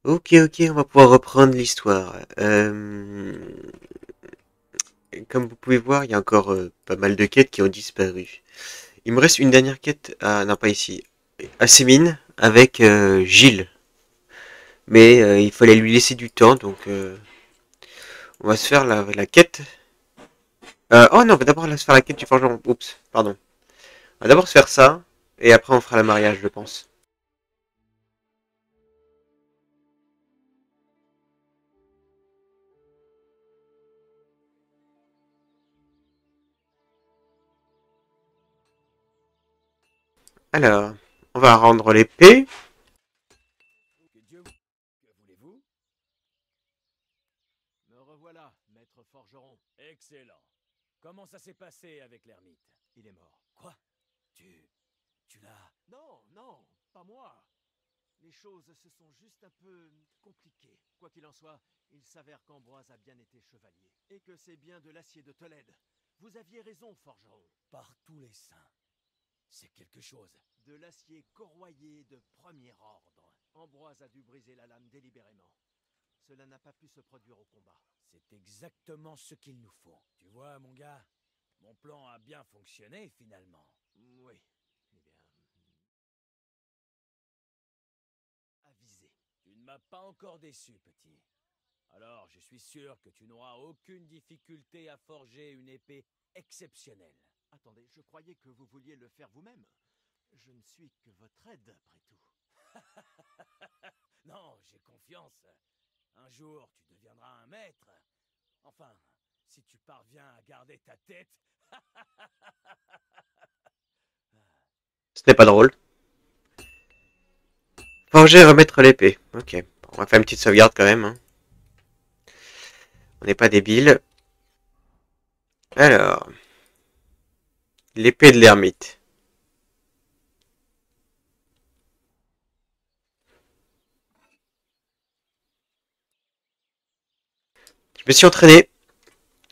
Ok, ok, on va pouvoir reprendre l'histoire. Comme vous pouvez voir, il y a encore pas mal de quêtes qui ont disparu. Il me reste une dernière quête à... Non, pas ici. À Sémine, avec Gilles. Mais il fallait lui laisser du temps, donc on va se faire la quête. Oh non, on va d'abord se faire la quête du forgeron. Oups, pardon. On va d'abord se faire ça, et après on fera le mariage, je pense. Alors, on va rendre l'épée. Que Dieu vous... Que voulez-vous? Me revoilà, maître forgeron. Excellent. Comment ça s'est passé avec l'ermite? Il est mort. Quoi? Tu... Tu l'as... Non, non, pas moi. Les choses se sont juste un peu compliquées. Quoi qu'il en soit, il s'avère qu'Ambroise a bien été chevalier. Et que c'est bien de l'acier de Tolède. Vous aviez raison, forgeron. Par tous les saints. C'est quelque chose. De l'acier corroyé de premier ordre. Ambroise a dû briser la lame délibérément. Cela n'a pas pu se produire au combat. C'est exactement ce qu'il nous faut. Tu vois, mon gars, mon plan a bien fonctionné finalement. Oui, eh bien... avisé. Tu ne m'as pas encore déçu, petit. Alors, je suis sûr que tu n'auras aucune difficulté à forger une épée exceptionnelle. Attendez, je croyais que vous vouliez le faire vous-même. Je ne suis que votre aide, après tout. Non, j'ai confiance. Un jour, tu deviendras un maître. Enfin, si tu parviens à garder ta tête. Ce n'est pas drôle. Forger et remettre l'épée. Ok, on va faire une petite sauvegarde quand même, hein. On n'est pas débile. Alors, l'épée de l'ermite. Je me suis entraîné.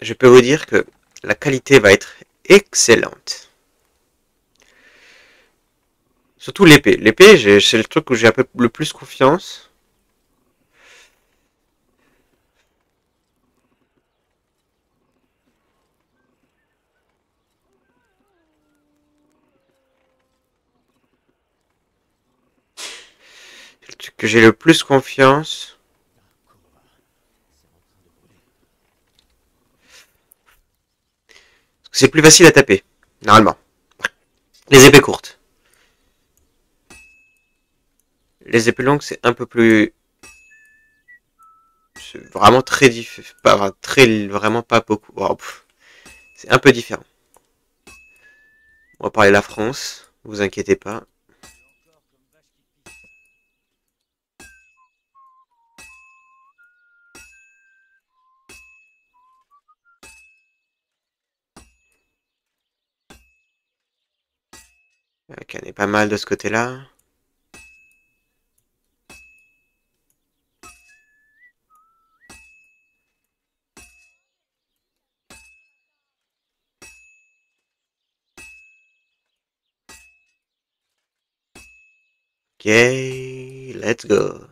Je peux vous dire que la qualité va être excellente. Surtout l'épée. L'épée, c'est le truc où j'ai un peu le plus confiance. C'est le truc que j'ai le plus confiance. C'est plus facile à taper, normalement. Les épées courtes. Les épées longues, c'est un peu plus... C'est vraiment très différent. Pas, très, vraiment pas beaucoup. Oh, c'est un peu différent. On va parler la France, vous inquiétez pas. Ok, on est pas mal de ce côté-là. Ok, let's go.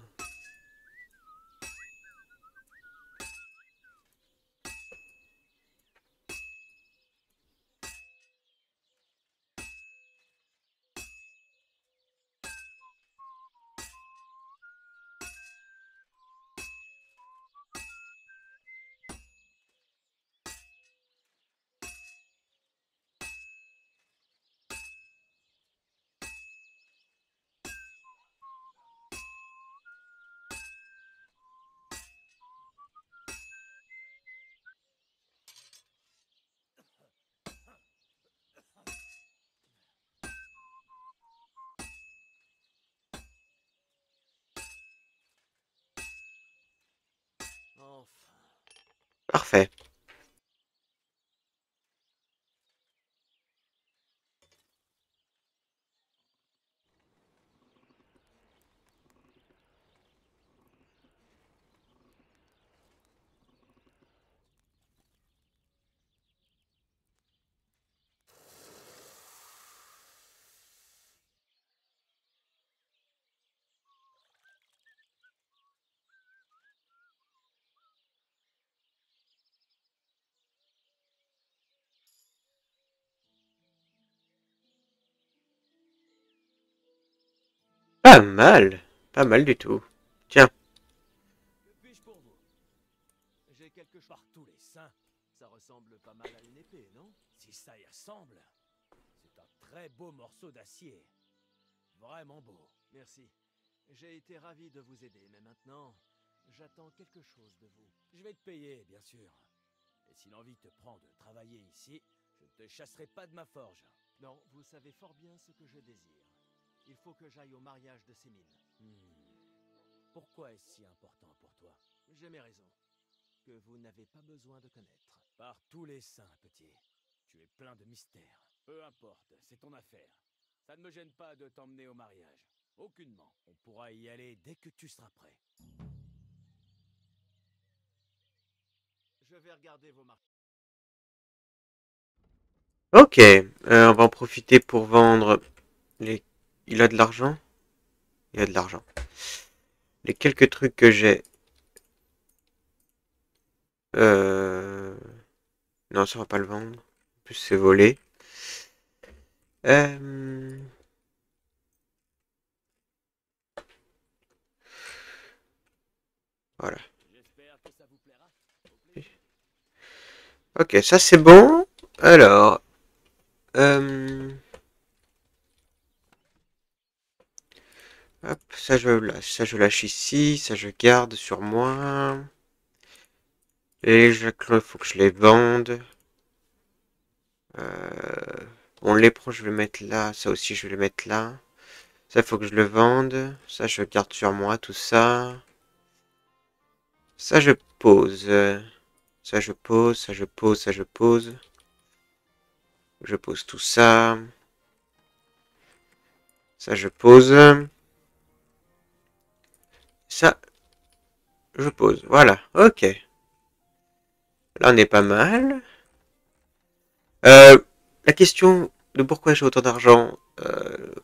Enfin. Parfait. Pas mal. Pas mal du tout. Tiens. Que puis-je pour vous? J'ai quelque chose par tous les saints. Ça ressemble pas mal à une épée, non? Si ça y ressemble, c'est un très beau morceau d'acier. Vraiment beau. Merci. J'ai été ravi de vous aider, mais maintenant, j'attends quelque chose de vous. Je vais te payer, bien sûr. Et si l'envie te prend de travailler ici, je ne te chasserai pas de ma forge. Non, vous savez fort bien ce que je désire. Il faut que j'aille au mariage de Sémine. Pourquoi est-ce si important pour toi? J'ai mes raisons, que vous n'avez pas besoin de connaître. Par tous les saints, petit. Tu es plein de mystères. Peu importe, c'est ton affaire. Ça ne me gêne pas de t'emmener au mariage. Aucunement. On pourra y aller dès que tu seras prêt. Je vais regarder vos marques. Ok. On va en profiter pour vendre les... Il a de l'argent? Il a de l'argent. Les quelques trucs que j'ai. Euh... Non, ça va pas le vendre. En plus, c'est volé. Euh... Voilà. J'espère que ça vous plaira. Ok, ça c'est bon. Alors... Euh... Hop, ça je lâche ici. Ça je garde sur moi. Les jacquelins, il faut que je les vende. On les prend, je vais le mettre là. Ça aussi, je vais le mettre là. Ça, il faut que je le vende. Ça, je garde sur moi, tout ça. Ça, je pose. Ça, je pose. Ça, je pose. Ça, je pose. Je pose tout ça. Ça, je pose. Ça, je pose. Voilà. Ok. Là, on est pas mal. Euh, la question de pourquoi j'ai autant d'argent,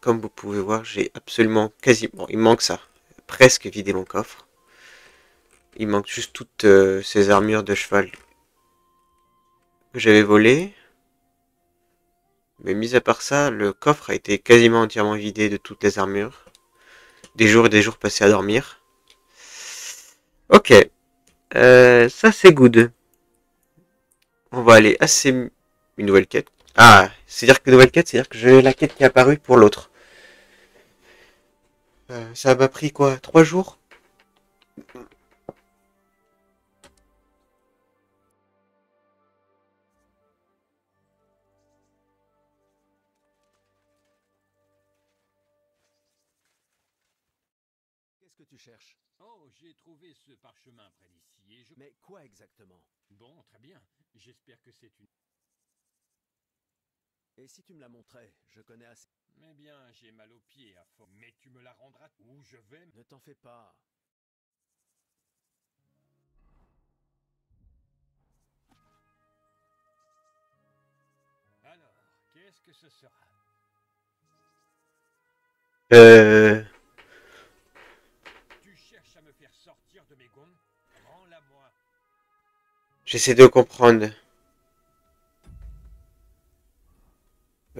comme vous pouvez voir, j'ai absolument quasiment... Bon, il manque ça. Presque vidé mon coffre. Il manque juste toutes ces armures de cheval que j'avais volées. Mais mis à part ça, le coffre a été quasiment entièrement vidé de toutes les armures. Des jours et des jours passés à dormir. Ok. Ça c'est good. On va aller assez... Une nouvelle quête. Ah, c'est-à-dire que nouvelle quête, c'est-à-dire que j'ai la quête qui est apparue pour l'autre. Ça m'a pris quoi? 3 jours? Qu'est-ce que tu cherches? Oh, j'ai trouvé ce parchemin près d'ici et je... Mais quoi exactement? Bon, très bien. J'espère que c'est une... Et si tu me la montrais, je connais assez. Eh bien, j'ai mal aux pieds à fond. Mais tu me la rendras où je vais... Ne t'en fais pas. Alors, qu'est-ce que ce sera? Euh... Tu cherches à me faire sortir de mes gonds? Rends-la-moi. J'essaie de comprendre.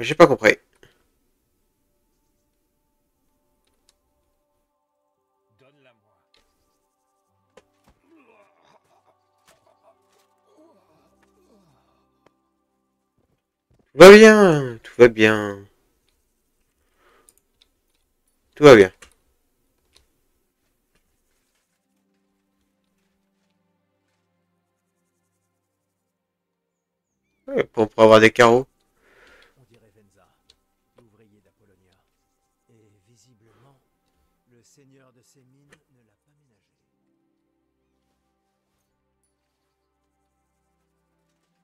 J'ai pas compris. Donne-la-moi. Tout va bien, tout va bien. Tout va bien. Ouais, pour avoir des carreaux. On dirait Venza, l'ouvrier d'Apollonia. Et visiblement, le seigneur de ces mines ne l'a pas ménagé.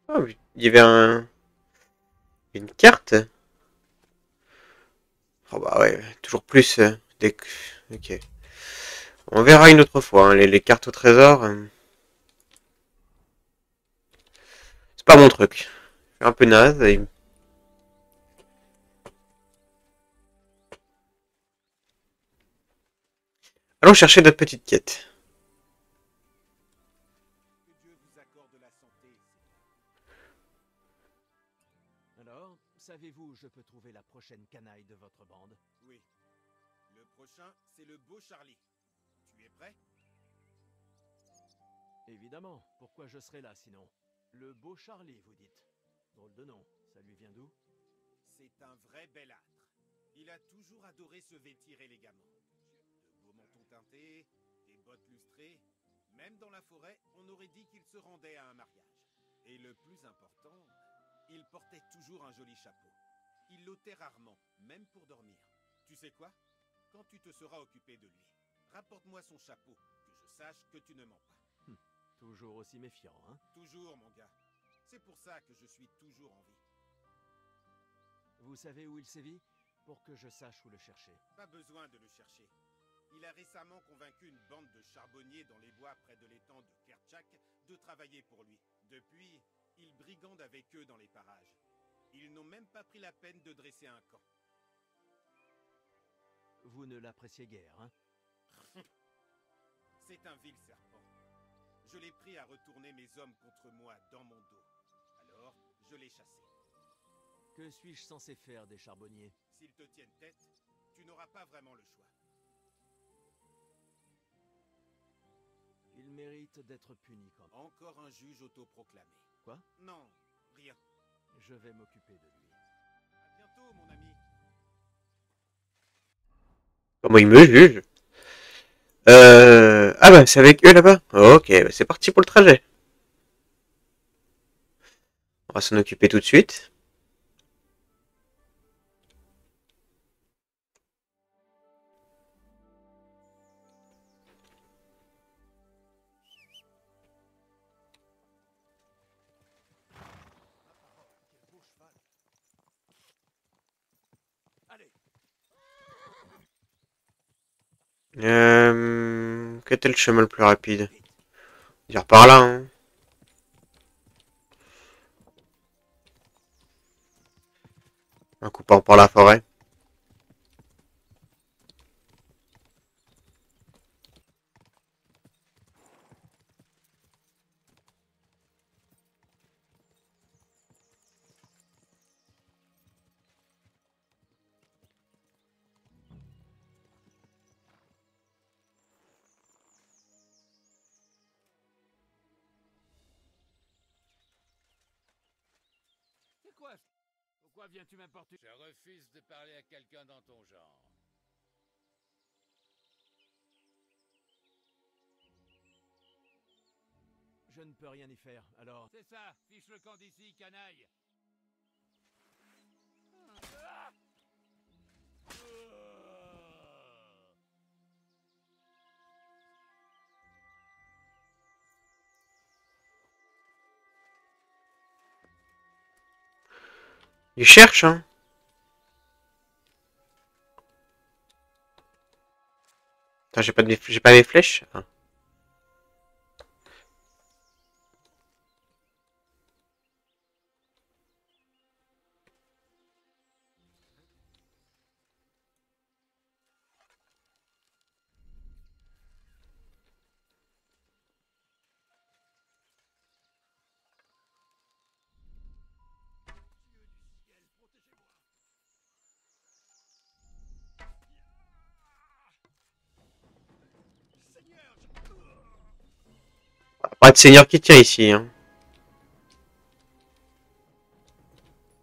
Ah, oui, il y avait une carte. Oh bah ouais, toujours plus. Ok. On verra une autre fois, hein, les cartes au trésor. C'est pas mon truc. Je suis un peu naze. Allons chercher notre petite quête. Que Dieu vous accorde la santé. Alors, savez-vous où je peux trouver la prochaine canaille de votre bande? Oui. Le prochain c'est le beau Charlie. Tu es prêt? Évidemment, pourquoi je serais là sinon? Le beau Charlie, vous dites. Drôle de nom, ça lui vient d'où? C'est un vrai belâtre. Il a toujours adoré se vêtir élégamment. De beaux mentons teintés, des bottes lustrées. Même dans la forêt, on aurait dit qu'il se rendait à un mariage. Et le plus important, il portait toujours un joli chapeau. Il l'ôtait rarement, même pour dormir. Tu sais quoi? Quand tu te seras occupé de lui, rapporte-moi son chapeau, que je sache que tu ne mens pas. Toujours aussi méfiant, hein? Toujours, mon gars. C'est pour ça que je suis toujours en vie. Vous savez où il sévit? Pour que je sache où le chercher. Pas besoin de le chercher. Il a récemment convaincu une bande de charbonniers dans les bois près de l'étang de Kerchak de travailler pour lui. Depuis, il brigande avec eux dans les parages. Ils n'ont même pas pris la peine de dresser un camp. Vous ne l'appréciez guère, hein? C'est un vil serpent. Je l'ai pris à retourner mes hommes contre moi dans mon dos. Alors, je l'ai chassé. Que suis-je censé faire des charbonniers? S'ils te tiennent tête, tu n'auras pas vraiment le choix. Il mérite d'être puni quand même. Encore un juge autoproclamé. Quoi? Non, rien. Je vais m'occuper de lui. À bientôt, mon ami. Comment il me juge? Ah bah c'est avec eux là-bas. Ok, bah, c'est parti pour le trajet. On va s'en occuper tout de suite. Allez! Quel était le chemin le plus rapide? Dire par là, hein. En coupant par la forêt. C'est quoi? Pourquoi viens-tu m'importuner? Je refuse de parler à quelqu'un dans ton genre. Je ne peux rien y faire, alors... C'est ça, fiche le camp d'ici, canaille. Il cherche, hein. Attends, j'ai pas mes flèches. Ah. Pas de seigneur qui tire ici, hein.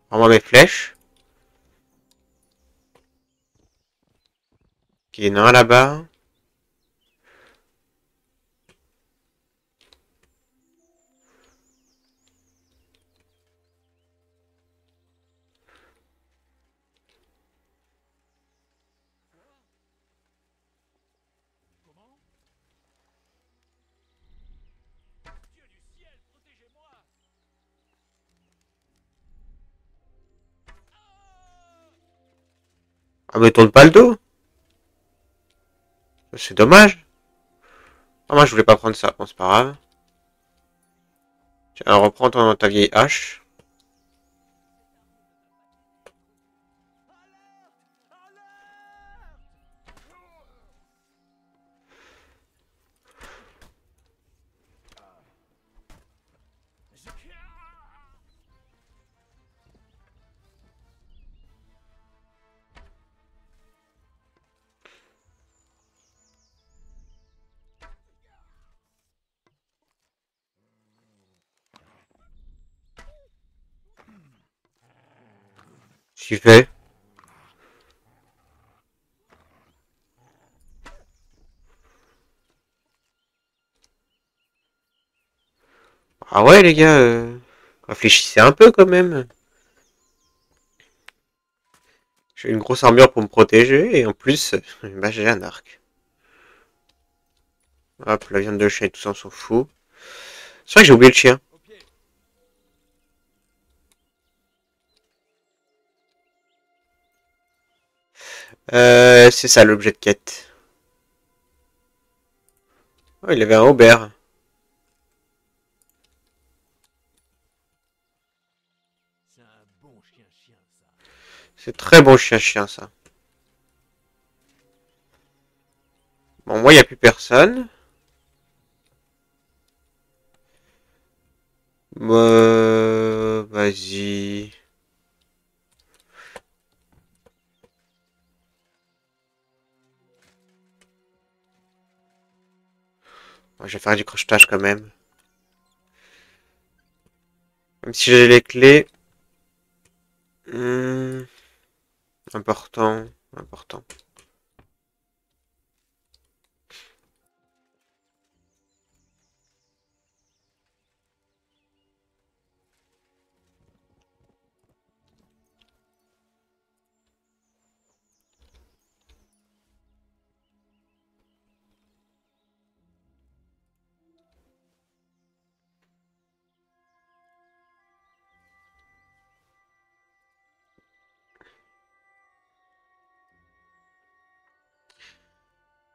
Prends-moi mes flèches. Ok, il y en a un là-bas. Comment? Dieu du ciel, protégez-moi! Ah mais tourne pas le dos. C'est dommage. Ah, moi je voulais pas prendre ça. Bon, c'est pas grave. Tiens, reprends ta vieille hache. J'y vais. Ah ouais, les gars, réfléchissez un peu quand même. J'ai une grosse armure pour me protéger et en plus, bah, j'ai un arc. Hop, la viande de chien et tout ça, on s'en fout. C'est vrai que j'ai oublié le chien. Au pied. C'est ça l'objet de quête. Oh, il avait un Aubert. C'est un bon chien-chien, ça. C'est très bon chien-chien ça. Bon, moi, il n'y a plus personne. Vas-y. Bon, je vais faire du crochetage quand même. Même si j'ai les clés. Hmm, important, important.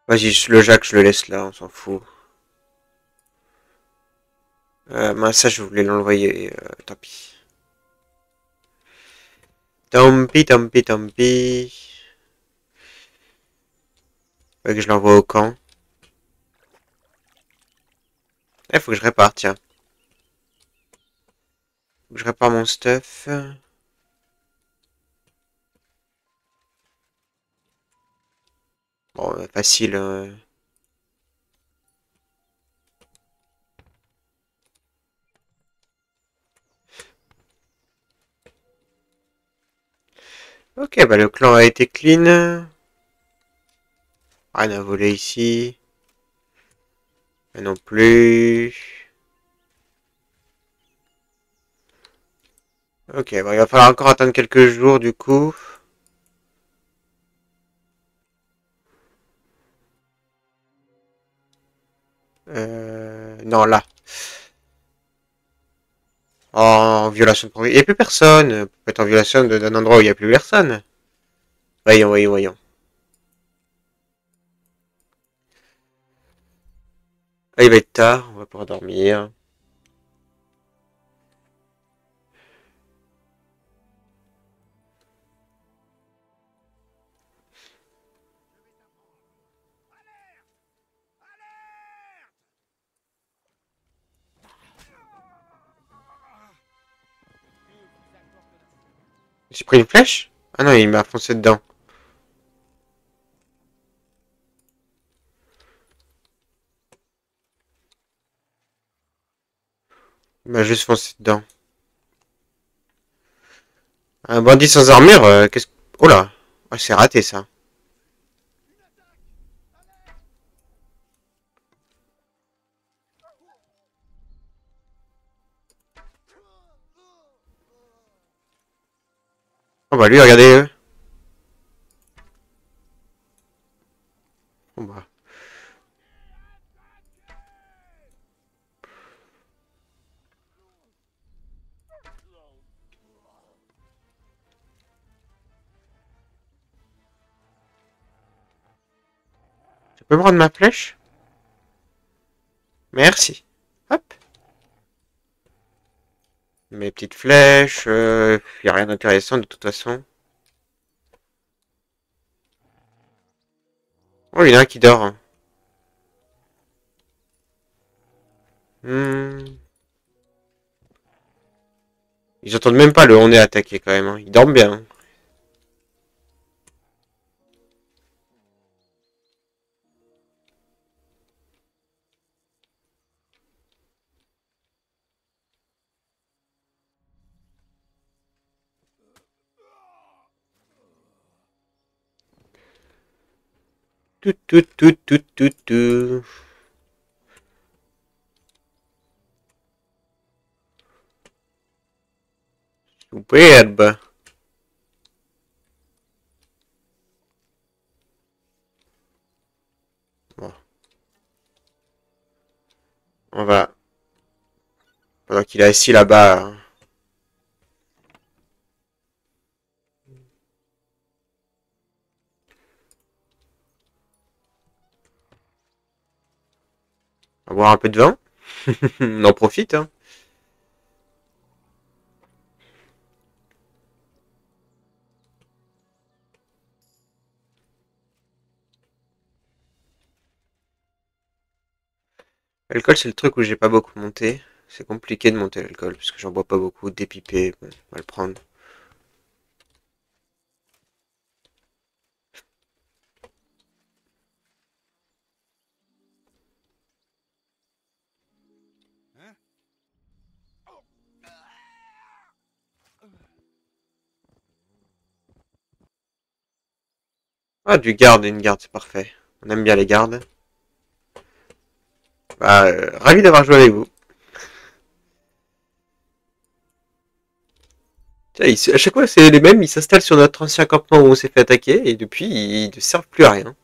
Vas-y, le Jack, je le laisse là, on s'en fout. Ça, je voulais l'envoyer, tant pis. Tant pis, tant pis, tant pis. Faut que je l'envoie au camp. Faut que je répare, tiens. Faut que je répare mon stuff. Bon, facile. Ok, bah le clan a été clean. Rien à voler ici. Rien non plus. Ok, bon, il va falloir encore attendre quelques jours du coup. Non, là. En violation de propriété. Il n'y a plus personne. Peut être en violation d'un endroit où il n'y a plus personne. Voyons, voyons, voyons. Ah, il va être tard, on va pouvoir dormir. J'ai pris une flèche? Ah non, il m'a foncé dedans. Il m'a juste foncé dedans. Un bandit sans armure, qu'est-ce que... Oh là! Ah, c'est raté ça. Oh bah lui, regardez. Oh bah. Tu peux me rendre ma flèche? Merci. Hop. Mes petites flèches. Y a rien d'intéressant de toute façon. Oh, il y en a un qui dort, hein. Hmm. Ils entendent même pas le on est attaqué quand même, hein. Ils dorment bien, hein. Tout, tout, tout, tout, tout, tout. Superbe. Bon, on va... Pendant qu'il est assis là-bas... On va boire un peu de vin. On en profite, hein. L'alcool, c'est le truc où j'ai pas beaucoup monté. C'est compliqué de monter l'alcool, parce que j'en bois pas beaucoup. Dépipé, bon, on va le prendre. Hein? Ah, du garde, une garde, c'est parfait. On aime bien les gardes. Bah, ravi d'avoir joué avec vous. Tiens, à chaque fois, c'est les mêmes, ils s'installent sur notre ancien campement où on s'est fait attaquer, et depuis, ils ne servent plus à rien.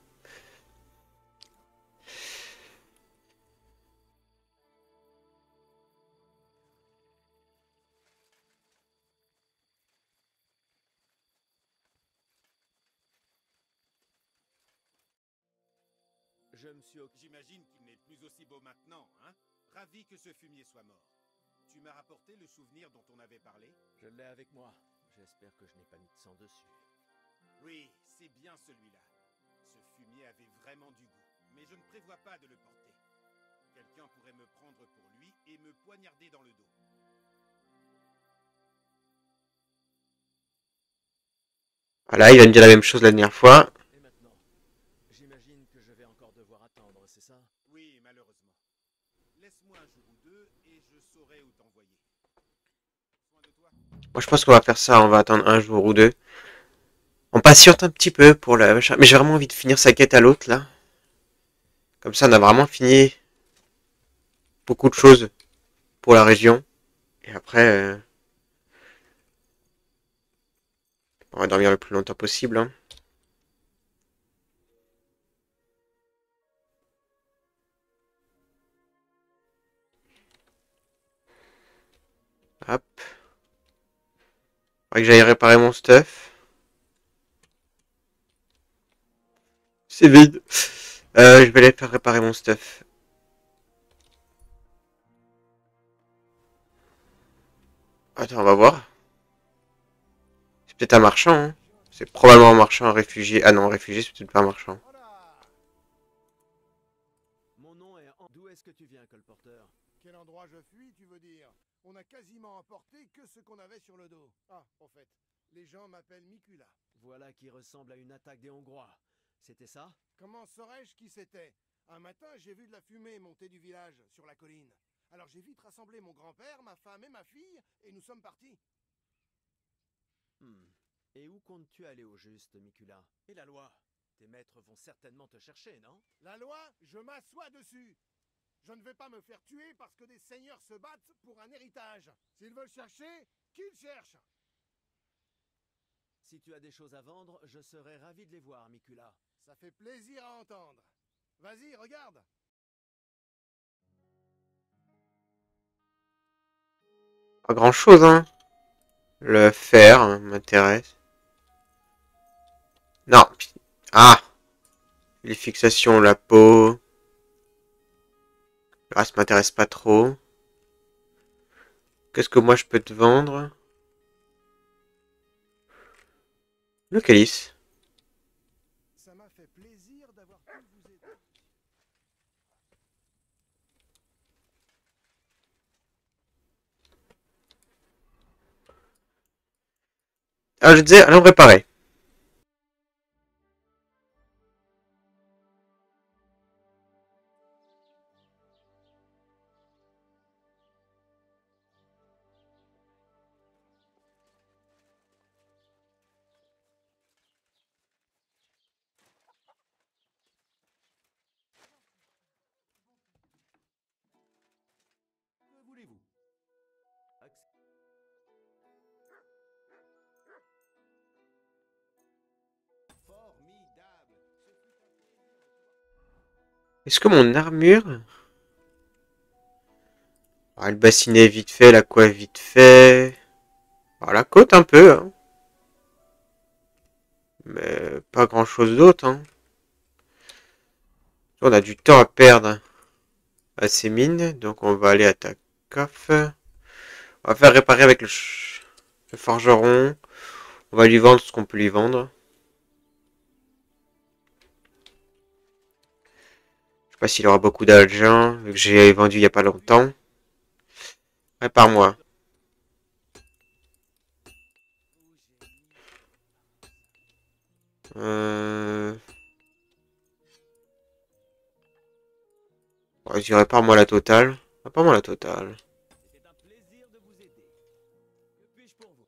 Je me suis occupé. J'imagine qu'il n'est plus aussi beau maintenant, hein? Ravi que ce fumier soit mort. Tu m'as rapporté le souvenir dont on avait parlé? Je l'ai avec moi. J'espère que je n'ai pas mis de sang dessus. Oui, c'est bien celui-là. Ce fumier avait vraiment du goût, mais je ne prévois pas de le porter. Quelqu'un pourrait me prendre pour lui et me poignarder dans le dos. Voilà, il va me dire la même chose la dernière fois. Et maintenant, j'imagine que je vais encore devoir attendre, c'est ça? Oui, malheureusement. Laisse-moi un jour ou deux et je saurai où t'envoyer. Soin de toi. Moi, je pense qu'on va faire ça, on va attendre un jour ou deux. On patiente un petit peu pour la machin. Mais j'ai vraiment envie de finir sa quête à l'autre, là. Comme ça, on a vraiment fini beaucoup de choses pour la région. Et après, on va dormir le plus longtemps possible, hein. Hop. Faudrait que j'aille réparer mon stuff. C'est vide. Je vais aller faire réparer mon stuff. Attends, on va voir. C'est peut-être un marchand, hein. C'est probablement un marchand, un réfugié. Ah non, un réfugié, c'est peut-être pas un marchand. Mon nom est... D'où est-ce que tu viens, colporteur? Quel endroit je fuis, tu veux dire? On a quasiment emporté que ce qu'on avait sur le dos. Ah, en fait, les gens m'appellent Mikula. Voilà qui ressemble à une attaque des Hongrois. C'était ça? Comment saurais-je qui c'était? Un matin, j'ai vu de la fumée monter du village, sur la colline. Alors j'ai vite rassemblé mon grand-père, ma femme et ma fille, et nous sommes partis. Et où comptes-tu aller au juste, Mikula? Et la loi? Tes maîtres vont certainement te chercher, non? La loi, je m'assois dessus. Je ne vais pas me faire tuer parce que des seigneurs se battent pour un héritage. S'ils veulent chercher, qu'ils cherchent. Si tu as des choses à vendre, je serais ravi de les voir, Mikula. Ça fait plaisir à entendre. Vas-y, regarde. Pas grand-chose, hein. Le fer m'intéresse. Non. Ah. Les fixations, la peau. Le reste m'intéresse pas trop. Qu'est-ce que moi je peux te vendre? Le calice. Ça m'a fait plaisir d'avoir pu vous aider. Ah, je disais, allons réparer. Est-ce que mon armure... Ah, le bassinet vite fait, la coiffe vite fait... Ah, la côte un peu, hein. Mais pas grand-chose d'autre, hein. On a du temps à perdre à ces mines, donc on va aller à ta coffre. On va faire réparer avec le forgeron. On va lui vendre ce qu'on peut lui vendre. Je sais pas s'il aura beaucoup d'argent, vu que j'ai vendu il y a pas longtemps. Répare-moi. Euh... Vas-y, répare-moi la totale. Répare-moi la totale. C'est un plaisir de vous aider. Que puis-je pour vous?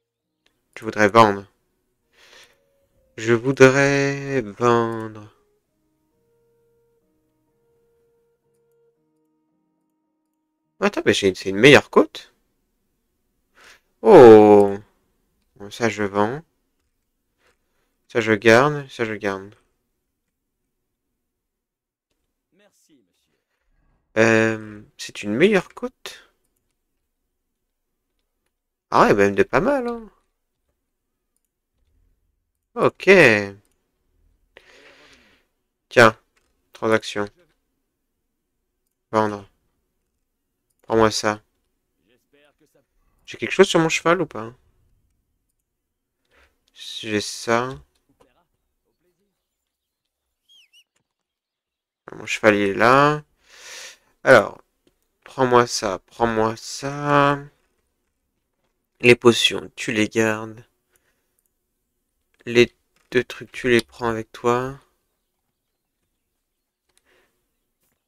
Je voudrais vendre. Je voudrais vendre. Attends, mais c'est une meilleure côte. Oh, bon, ça je vends. Ça je garde. Ça je garde. Merci, monsieur. C'est une meilleure côte. Ah ouais, même de pas mal, hein. Ok. Et revenons. Tiens, transaction. Vendre. Prends-moi ça. J'espère que ça J'ai quelque chose sur mon cheval ou pas? J'ai ça. vous plaira. Au plaisir. Mon cheval il est là. Alors, prends-moi ça. Prends-moi ça. Les potions, tu les gardes. Les deux trucs, tu les prends avec toi.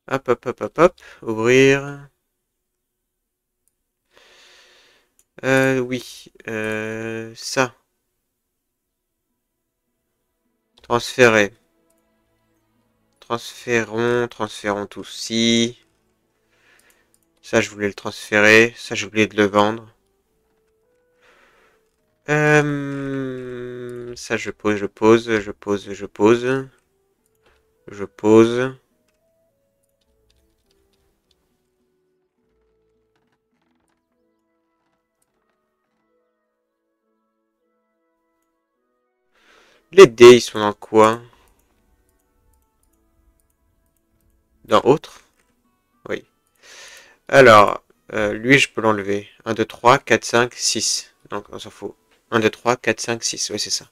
Hop, hop, hop, hop, hop. Ouvrir. Oui. Ça. Transférer. Transférons tout ci. Ça, je voulais le transférer. Ça, j'ai oublié de le vendre. Ça, je pose, je pose, je pose, je pose. Je pose. Les dés, ils sont dans quoi? Dans autre? Oui. Alors, lui, je peux l'enlever. 1, 2, 3, 4, 5, 6. Donc, on s'en fout. 1, 2, 3, 4, 5, 6. Oui, c'est ça.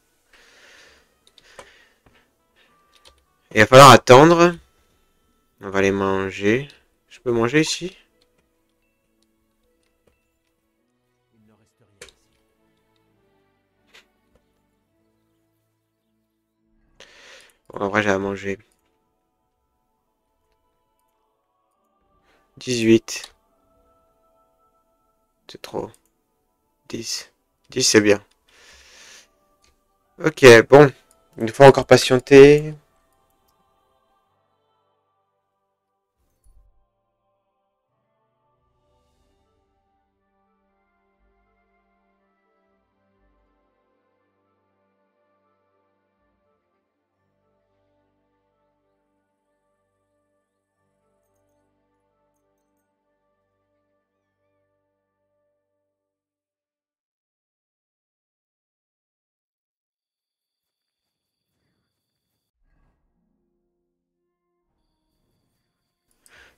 Il va falloir attendre. On va les manger. Je peux manger ici? Il ne reste rien ici. Bon, en vrai, j'ai à manger. 18. C'est trop. 10. 10, c'est bien. Ok, bon. Il faut encore patienter.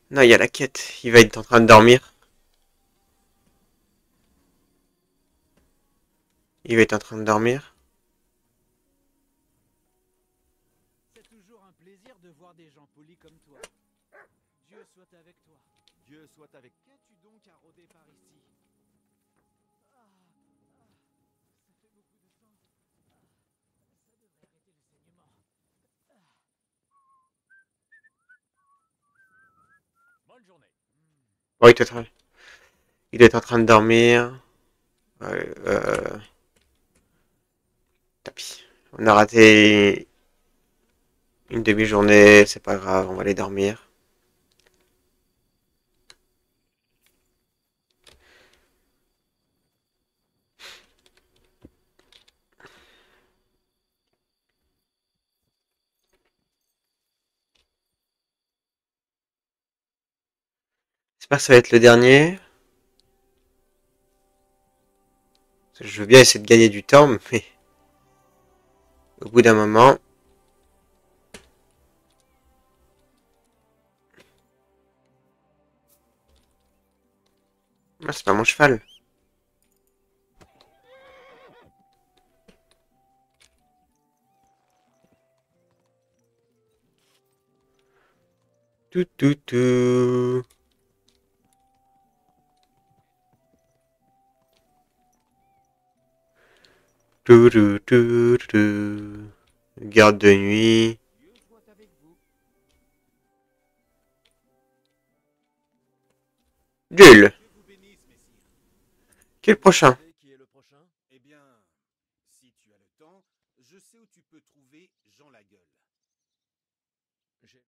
Non, il y a la quête. Il va être en train de dormir. Il va être en train de dormir. C'est toujours un plaisir de voir des gens polis comme toi. Dieu soit avec toi. Dieu soit avec... Qu'as-tu donc à rôder par ici? Ça fait beaucoup de sang. Ça devrait arrêter le saignement. Bonne journée. Bon, il est en train de dormir. Euh, Tapis. On a raté une demi-journée. C'est pas grave, on va aller dormir. J'espère que ça va être le dernier. Je veux bien essayer de gagner du temps, mais au bout d'un moment... Ah, c'est pas mon cheval. Tout, tout, tout. Tout, tout, tout, tout. Garde de nuit. Dieu soit avec vous. Jules. Dieu vous bénisse, messire. Qui est le prochain? Vous savez qui est le prochain? Eh bien, si tu as le temps, je sais où tu peux trouver Jean Lagueule. J'ai...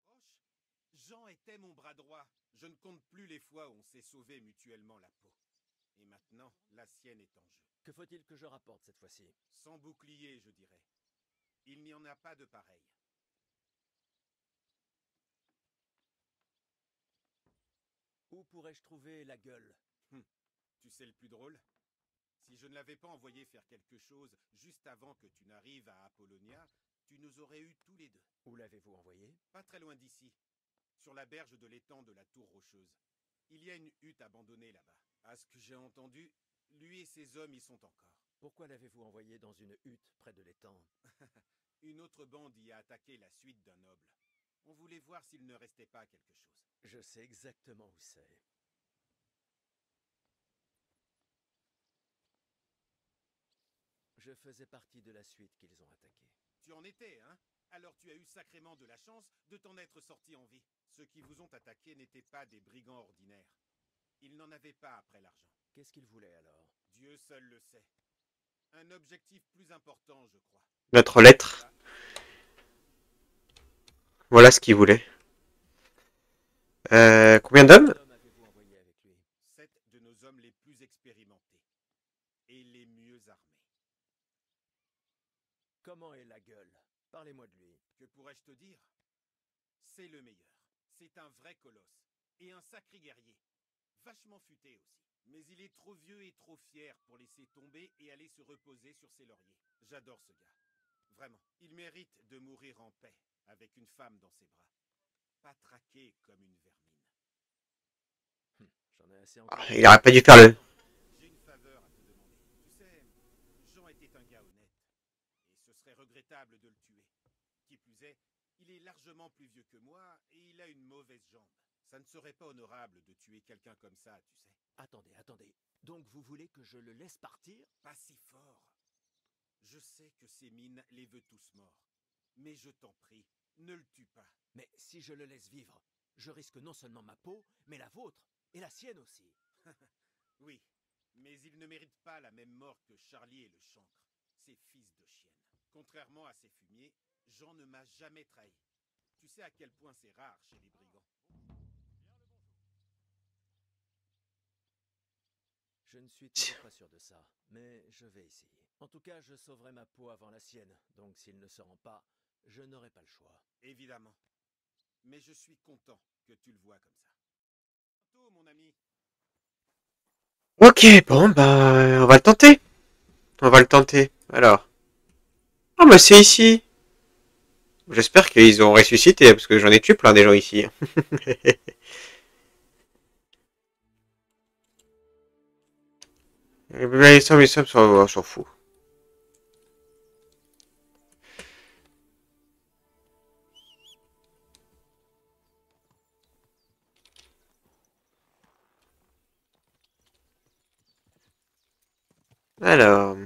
Proche, Jean était mon bras droit. Je ne compte plus les fois où on s'est sauvé mutuellement la peau. Et maintenant, la sienne est en jeu. Que faut-il que je rapporte cette fois-ci? Sans bouclier, je dirais. Il n'y en a pas de pareil. Où pourrais-je trouver la gueule? Tu sais le plus drôle? Si je ne l'avais pas envoyé faire quelque chose juste avant que tu n'arrives à Apollonia, tu nous aurais eus tous les deux. Où l'avez-vous envoyé? Pas très loin d'ici, sur la berge de l'étang de la Tour Rocheuse. Il y a une hutte abandonnée là-bas. À ce que j'ai entendu, lui et ses hommes y sont encore. Pourquoi l'avez-vous envoyé dans une hutte près de l'étang? Une autre bande y a attaqué la suite d'un noble. On voulait voir s'il ne restait pas quelque chose. Je sais exactement où c'est. Je faisais partie de la suite qu'ils ont attaquée. Tu en étais, hein? Alors tu as eu sacrément de la chance de t'en être sorti en vie. Ceux qui vous ont attaqué n'étaient pas des brigands ordinaires. Ils n'en avaient pas après l'argent. Qu'est-ce qu'ils voulaient alors? Dieu seul le sait. Un objectif plus important, je crois. Notre lettre. Voilà ce qu'il voulait. Combien d'hommes? Quels hommes avez-vous envoyé avec lui? 7 de nos hommes les plus expérimentés. Et les mieux armés. Comment est la gueule? Parlez-moi de lui. Que pourrais-je te dire? C'est le meilleur. C'est un vrai colosse. Et un sacré guerrier. Vachement futé aussi. Mais il est trop vieux et trop fier pour laisser tomber et aller se reposer sur ses lauriers. J'adore ce gars. Vraiment. Il mérite de mourir en paix, avec une femme dans ses bras. Pas traqué comme une vermine. J'en ai assez encore. Il aurait pas dû faire le... J'ai une faveur à te demander. Tu sais, Jean était un gars honnête. Et ce serait regrettable de le tuer. Qui plus est, il est largement plus vieux que moi et il a une mauvaise jambe. Ça ne serait pas honorable de tuer quelqu'un comme ça, tu sais. Attendez, attendez. Donc vous voulez que je le laisse partir? Pas si fort. Je sais que ces mines les veut tous morts. Mais je t'en prie, ne le tue pas. Mais si je le laisse vivre, je risque non seulement ma peau, mais la vôtre, et la sienne aussi. Oui, mais il ne mérite pas la même mort que Charlie et le chancre, ces fils de chienne. Contrairement à ces fumiers, Jean ne m'a jamais trahi. Tu sais à quel point c'est rare chez les brigands. Je ne suis toujours pas sûr de ça, mais je vais essayer. En tout cas, je sauverai ma peau avant la sienne, donc s'il ne se rend pas, je n'aurai pas le choix. Évidemment. Mais je suis content que tu le vois comme ça. À bientôt, mon ami. Ok, bon, bah, on va le tenter. On va le tenter. Alors. Ah, bah, c'est ici. J'espère qu'ils ont ressuscité, parce que j'en ai tué plein des gens ici. Mais ça, on s'en fout. Alors.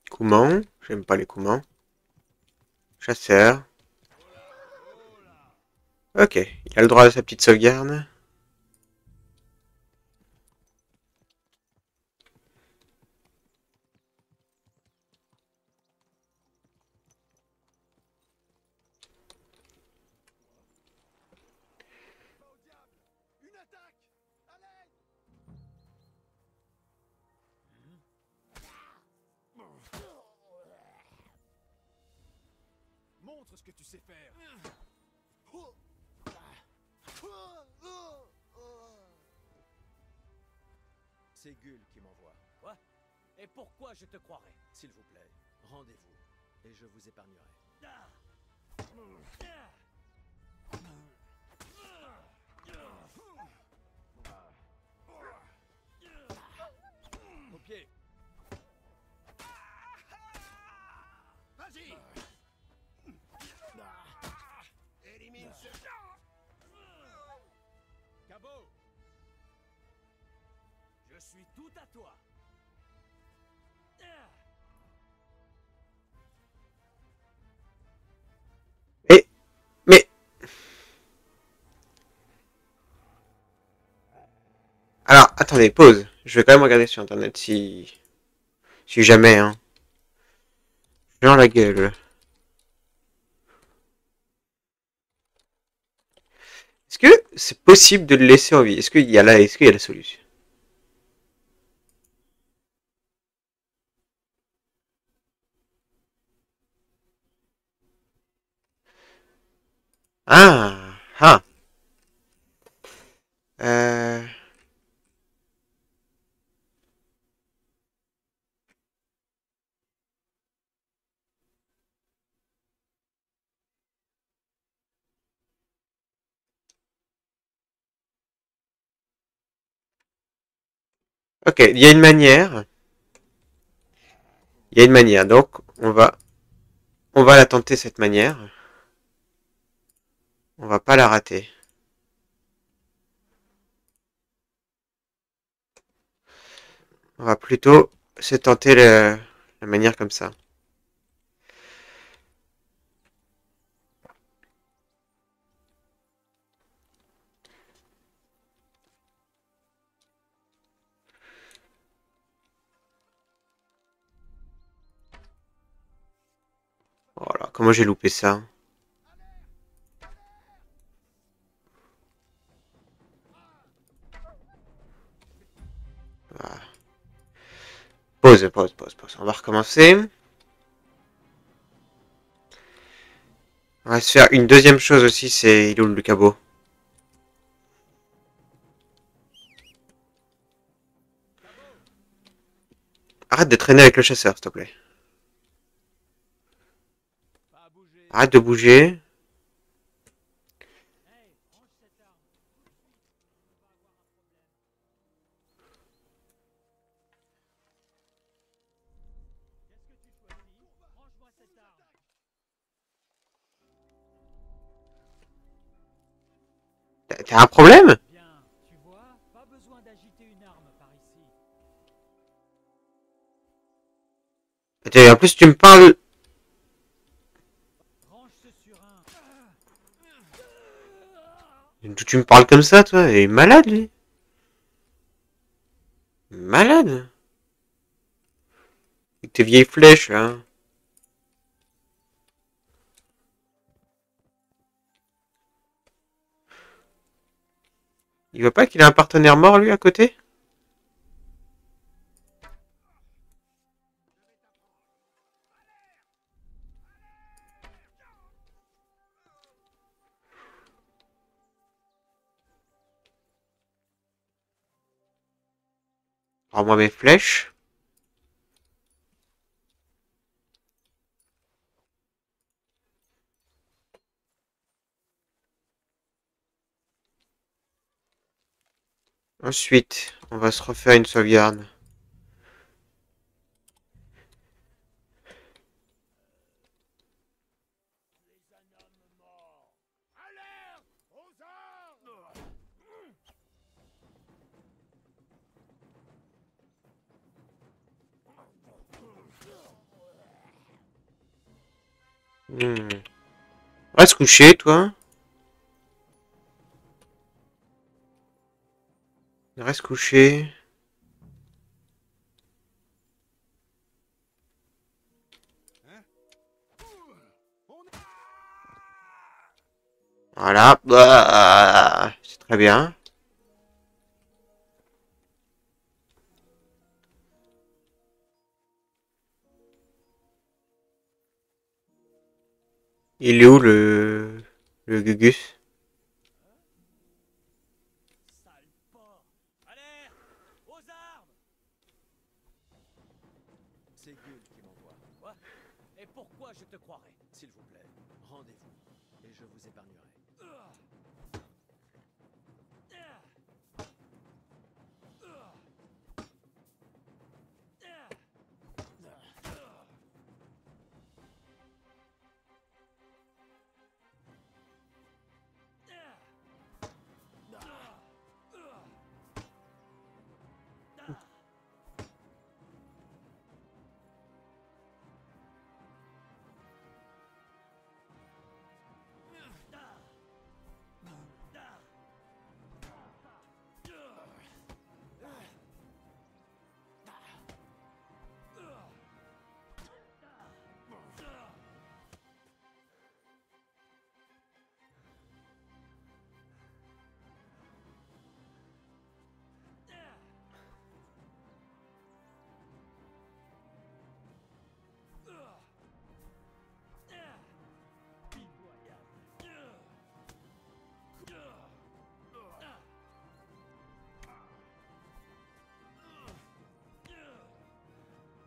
Comment? J'aime pas les comment. Chasseur. Ok, il a le droit à sa petite sauvegarde. Une attaque! À l'aide! montre ce que tu sais faire. C'est Gull qui m'envoie. Quoi? Et pourquoi je te croirais? S'il vous plaît, rendez-vous, et je vous épargnerai. Au pied. Vas-y. Élimine ce... Cabot. Je suis tout à toi. Et... Mais... Alors, attendez, pause. Je vais quand même regarder sur internet si... Si jamais, hein. Dans la gueule. Est-ce que c'est possible de le laisser en vie? Est-ce qu'il y a la solution? Ah, ah. Euh... Ok, il y a une manière. Il y a une manière, donc on va la tenter cette manière. On va pas la rater. On va plutôt se tenter la manière comme ça. Voilà, comment j'ai loupé ça? Voilà. Pause, pause, pause, pause. On va recommencer. On va se faire une deuxième chose aussi, c'est il est où le cabot? Arrête de traîner avec le chasseur, s'il te plaît. Pas à bouger. Arrête de bouger. Hey, range cette arme. Tout de suite. On va avoir un problème. Qu'est-ce que tu choisis? Range-moi cette arme. T'as un problème? Bien, tu vois, pas besoin d'agiter une arme par ici. En plus, tu me parles. Range ce surin. Tu me parles comme ça, toi? Il est malade, lui. Malade. Avec tes vieilles flèches, là. Il voit pas qu'il a un partenaire mort, lui, à côté? Rends-moi mes flèches. Ensuite, on va se refaire une sauvegarde. Alerte! Aux armes! Reste couché, toi. Reste couché. Voilà. Bah, c'est très bien. Il est où le Gugus? Sale porc. Alerte! Aux armes! C'est Gull qui m'envoie. Quoi? Et pourquoi je te croirais? S'il vous plaît, rendez-vous, et je vous épargnerai.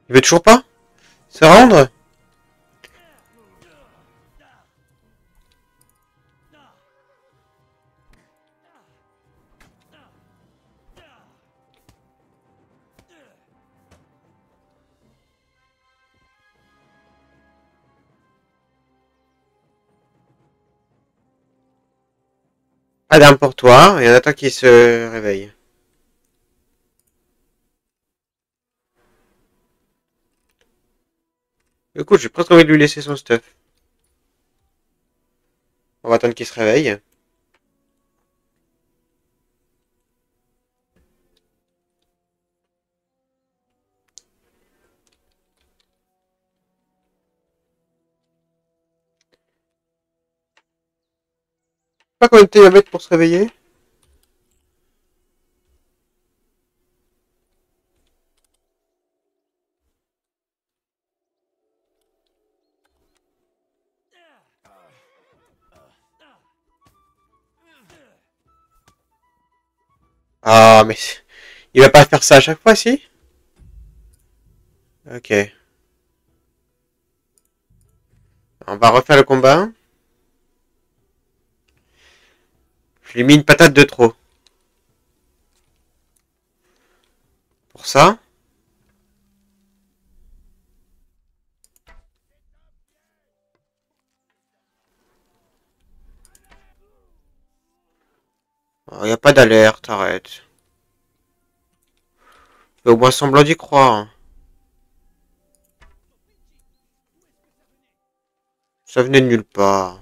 Il veut toujours pas se rendre? Pas d'arme pour toi, et on attend qu'il se réveille. Écoute, j'ai presque envie de lui laisser son stuff. On va attendre qu'il se réveille. Pas combien de temps il va mettre pour se réveiller? Ah, mais il va pas faire ça à chaque fois, si? Ok. On va refaire le combat. Je lui ai mis une patate de trop. Pour ça. Il n'y a pas d'alerte, arrête. Fais au moins semblant d'y croire. Ça venait de nulle part.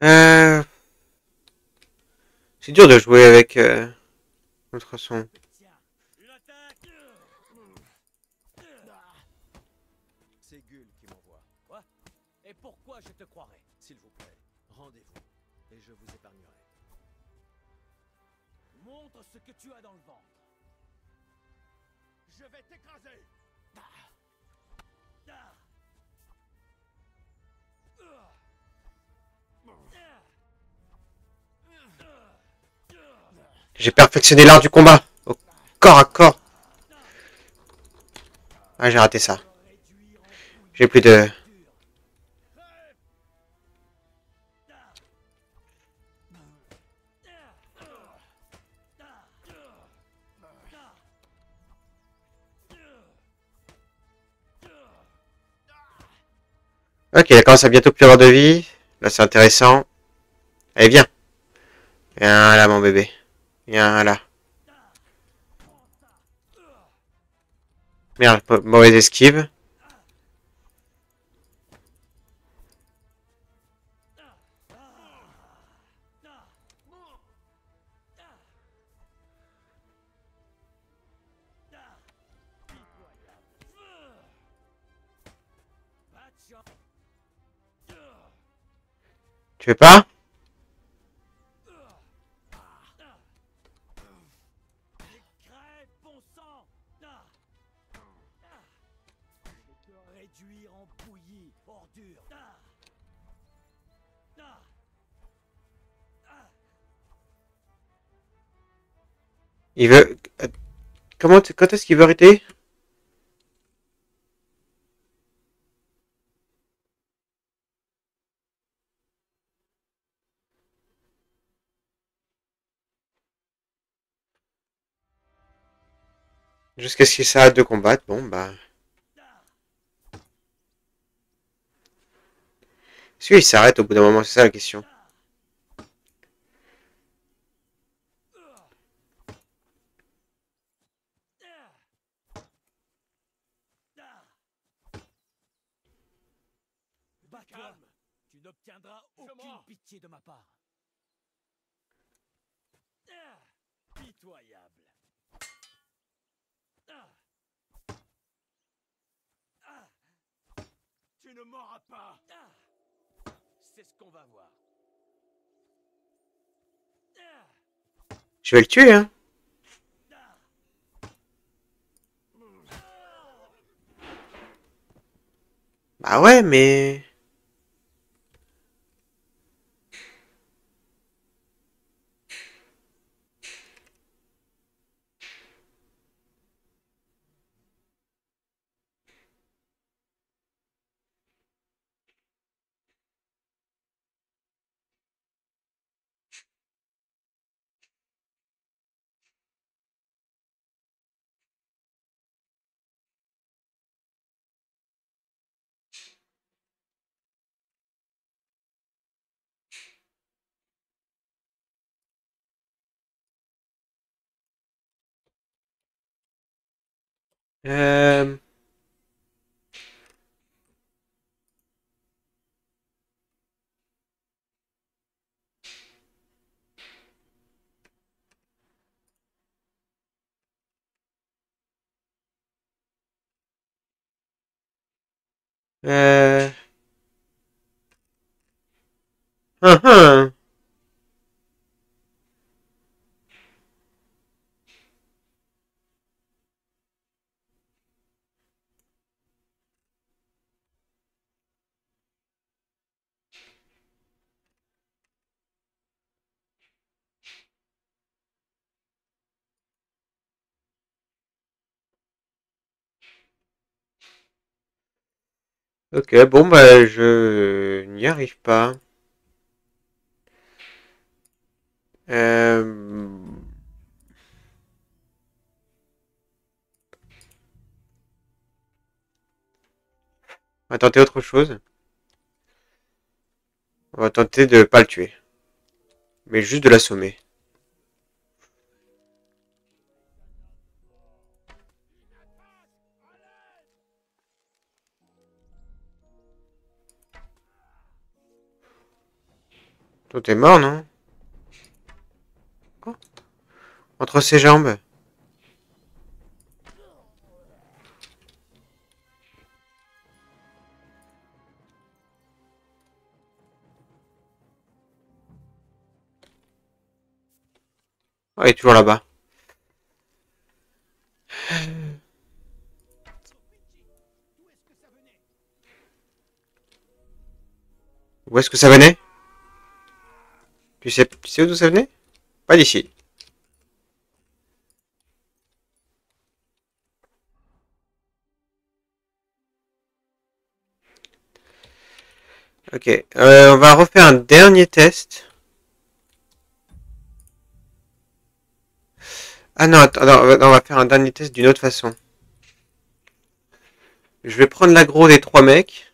Euh... C'est dur de jouer avec notre son. Tiens, une attaque! C'est Gull qui m'envoie. Quoi? Et pourquoi je te croirais? S'il vous plaît, rendez-vous, et je vous épargnerai. Montre ce que tu as dans le ventre. Je vais t'écraser. J'ai perfectionné l'art du combat. Au corps à corps. Ah, j'ai raté ça. J'ai plus de... Ok, il commence à bientôt plus avoir de vie. Là, c'est intéressant. Allez, viens. Viens là, mon bébé. Viens là. Merde, mauvaise esquive. Tu veux pas? Crève, bon sang! Je vais te réduire en bouillie, ordure! Il veut... Quand est-ce qu'il veut arrêter? Jusqu'à ce qu'il s'arrête de combattre. Bon, bah... Est-ce qu'il s'arrête au bout d'un moment? C'est ça la question. Bats-toi! Tu n'obtiendras aucune pitié de ma part. Pitoyable. Tu ne m'auras pas. C'est ce qu'on va voir. Je vais le tuer, hein. Bah ouais, mais... Euh... Euh... Hum, hum. Ok, bon, bah, je n'y arrive pas. Euh... On va tenter autre chose. On va tenter de pas le tuer. Mais juste de l'assommer. Toi, t'es mort, non? Oh. Entre ses jambes. Oh, il est toujours là-bas. Où est-ce que ça venait? Tu sais d'où ça venait? Pas d'ici. Ok, on va refaire un dernier test. Ah non, attends, non, on va faire un dernier test d'une autre façon. Je vais prendre l'aggro des 3 mecs.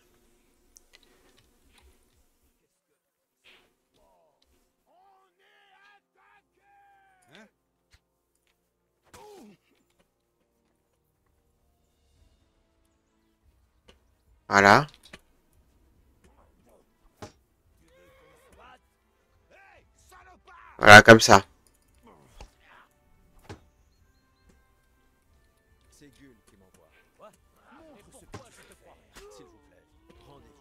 Voilà. Voilà, comme ça. C'est Gull qui m'envoie. Quoi? Et pourquoi je te croirais? S'il vous plaît, rendez-vous.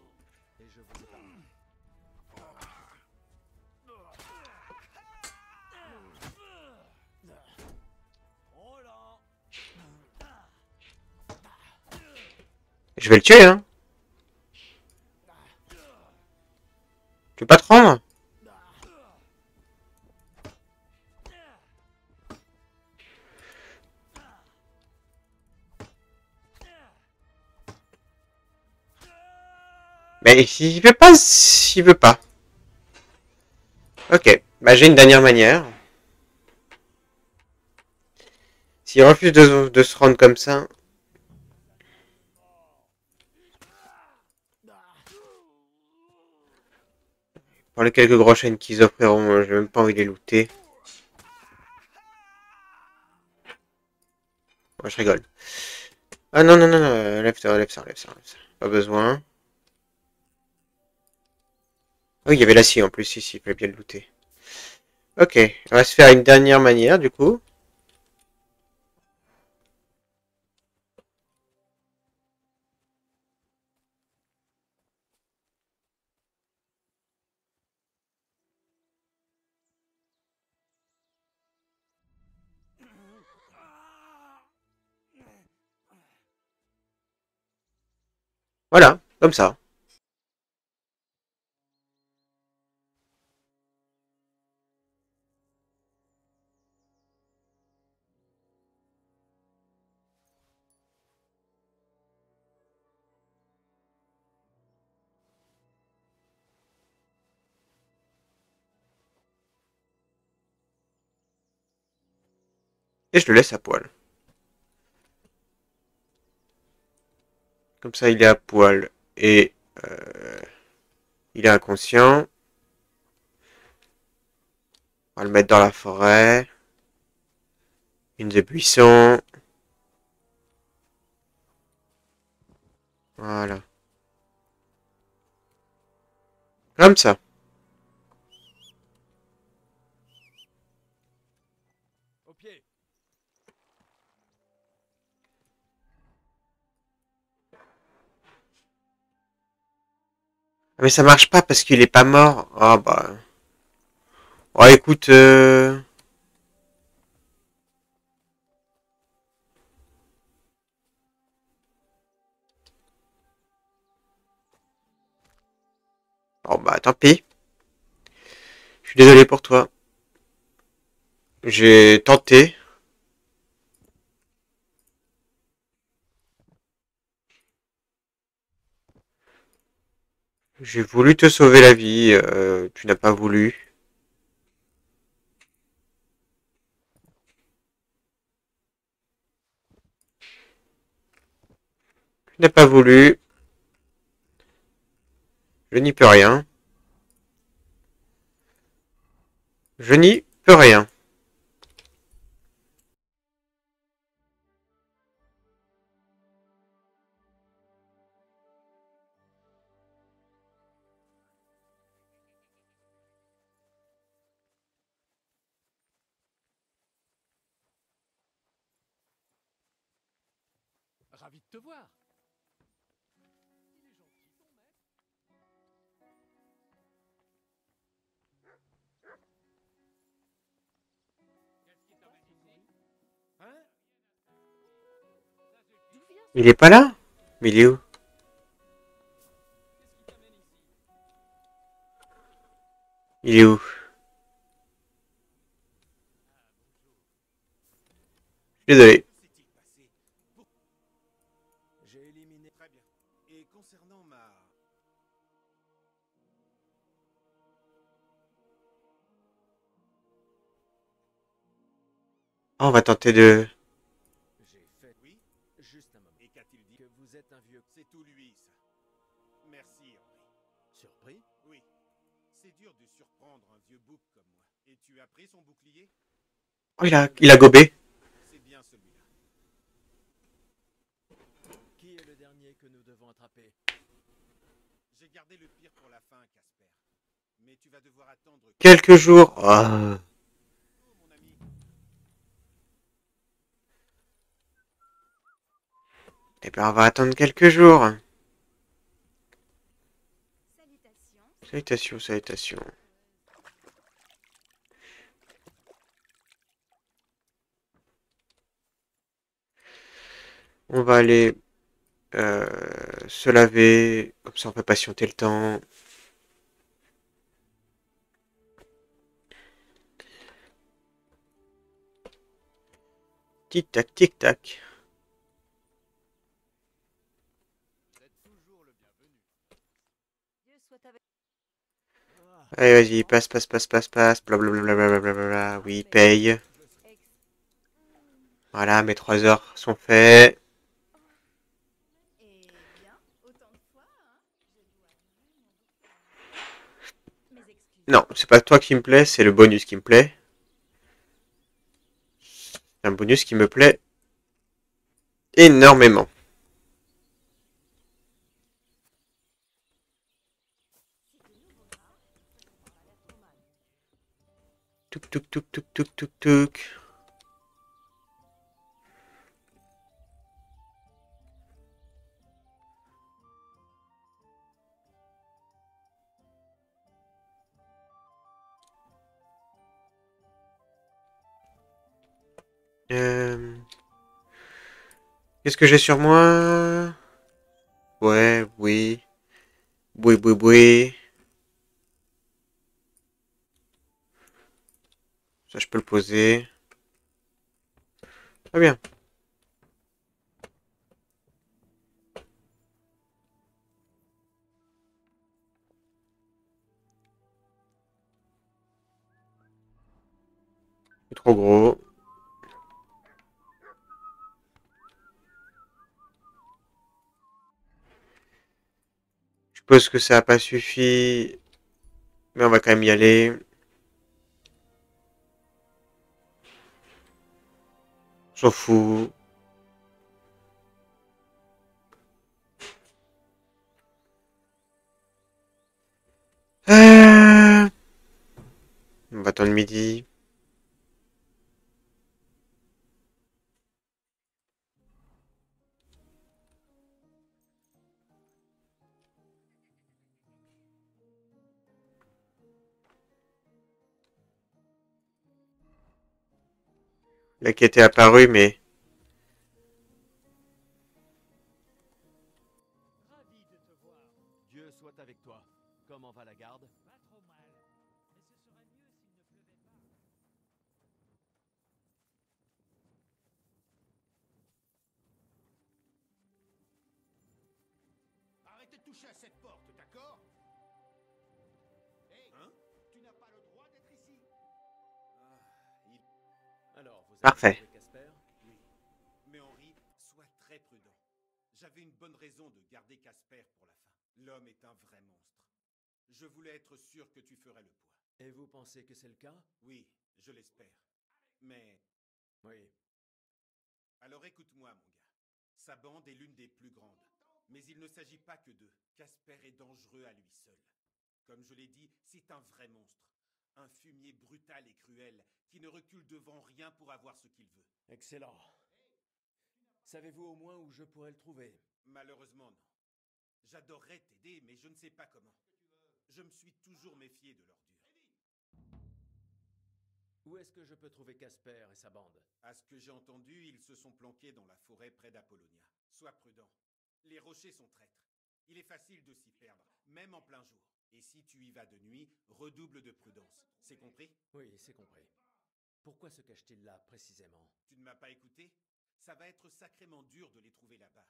Je vais le tuer, hein. Tu veux pas te rendre? Mais il veut pas, il veut pas. Ok, bah j'ai une dernière manière. S'il refuse de se rendre comme ça... Pour les quelques gros chaînes qu'ils offriront, j'ai même pas envie de les looter. Moi, je rigole. Ah non, non, non, non, lève ça, lève ça, lève ça, lève ça. Pas besoin. Oh, il y avait l'acier en plus, ici, il fallait bien le looter. Ok, on va se faire une dernière manière, du coup. Voilà, comme ça. Et je le laisse à poil. Comme ça, il est à poil. Et il est inconscient. On va le mettre dans la forêt. Une des buissons. Voilà. Comme ça. Au pied. Mais ça marche pas parce qu'il est pas mort. Ah bah... Oh écoute... Oh bah tant pis. Je suis désolé pour toi. J'ai tenté. J'ai voulu te sauver la vie. Tu n'as pas voulu. Tu n'as pas voulu. Je n'y peux rien. Je n'y peux rien. Ravi de te voir. Hein? Il est pas là? Mais il est où? Il est où? Désolé. Que s'est-il passé? J'ai éliminé. Très bien. Et concernant ma... Oh, on va tenter de... J'ai fait. Oui? Juste un moment. Et qu'a-t-il dit? Que vous êtes un vieux. C'est tout lui, ça. Merci, Henri. Surpris? Oui. C'est dur de surprendre un vieux bouc comme moi. Et tu as pris son bouclier? Oh, il a gobé. C'est bien celui-là. Qui est le dernier que nous devons attraper? J'ai gardé le pire pour la fin, Casper. Mais tu vas devoir attendre... Quelques jours. Ah. Oh, mon ami. Eh bien, on va attendre quelques jours. Salutations. Salutations, salutations. On va aller... se laver, comme ça on peut patienter le temps. Tic tac, tic tac. Dieu soit avec. Allez, vas-y, passe, passe, passe, passe, passe. Blablabla, blablabla. Oui, paye. Ex- Voilà, mes 3 heures sont faites. Eh bien, autant de fois, hein. Je dois vraiment mes excuses. Non, c'est pas toi qui me plaît, c'est le bonus qui me plaît. C'est un bonus qui me plaît énormément. Touk touk touk touk touk touk touk. Qu'est-ce que j'ai sur moi? Ouais, oui. Boui, boui, boui. Ça, je peux le poser. Très bien. C'est trop gros. Je suppose que ça n'a pas suffi. Mais on va quand même y aller. On s'en fout. On va attendre midi. La quête est apparue, mais... Ravi de te voir. Dieu soit avec toi. Comment va la garde? Pas trop mal. Mais ce serait mieux s'il ne pleuvait pas. Arrêtez de toucher à cette porte, d'accord? Hé, Hein? tu n'as pas le droit d'être ici. Alors, vous avez Parfait. trouvé Casper? Oui. Mais Henri, sois très prudent. J'avais une bonne raison de garder Casper pour la fin. L'homme est un vrai monstre. Je voulais être sûr que tu ferais le poids. Et vous pensez que c'est le cas? Oui, je l'espère. Mais Oui. alors écoute-moi, mon gars. Sa bande est l'une des plus grandes. Mais il ne s'agit pas que d'eux. Casper est dangereux à lui seul. Comme je l'ai dit, c'est un vrai monstre. Un fumier brutal et cruel qui ne recule devant rien pour avoir ce qu'il veut. Excellent. Savez-vous au moins où je pourrais le trouver? Malheureusement, non. J'adorerais t'aider, mais je ne sais pas comment. Je me suis toujours méfié de l'ordure. Où est-ce que je peux trouver Casper et sa bande? À ce que j'ai entendu, ils se sont planqués dans la forêt près d'Apollonia. Sois prudent. Les rochers sont traîtres. Il est facile de s'y perdre, même en plein jour. Et si tu y vas de nuit, redouble de prudence. C'est compris? Oui, c'est compris. Pourquoi se cache-t-il là, précisément? Tu ne m'as pas écouté? Ça va être sacrément dur de les trouver là-bas.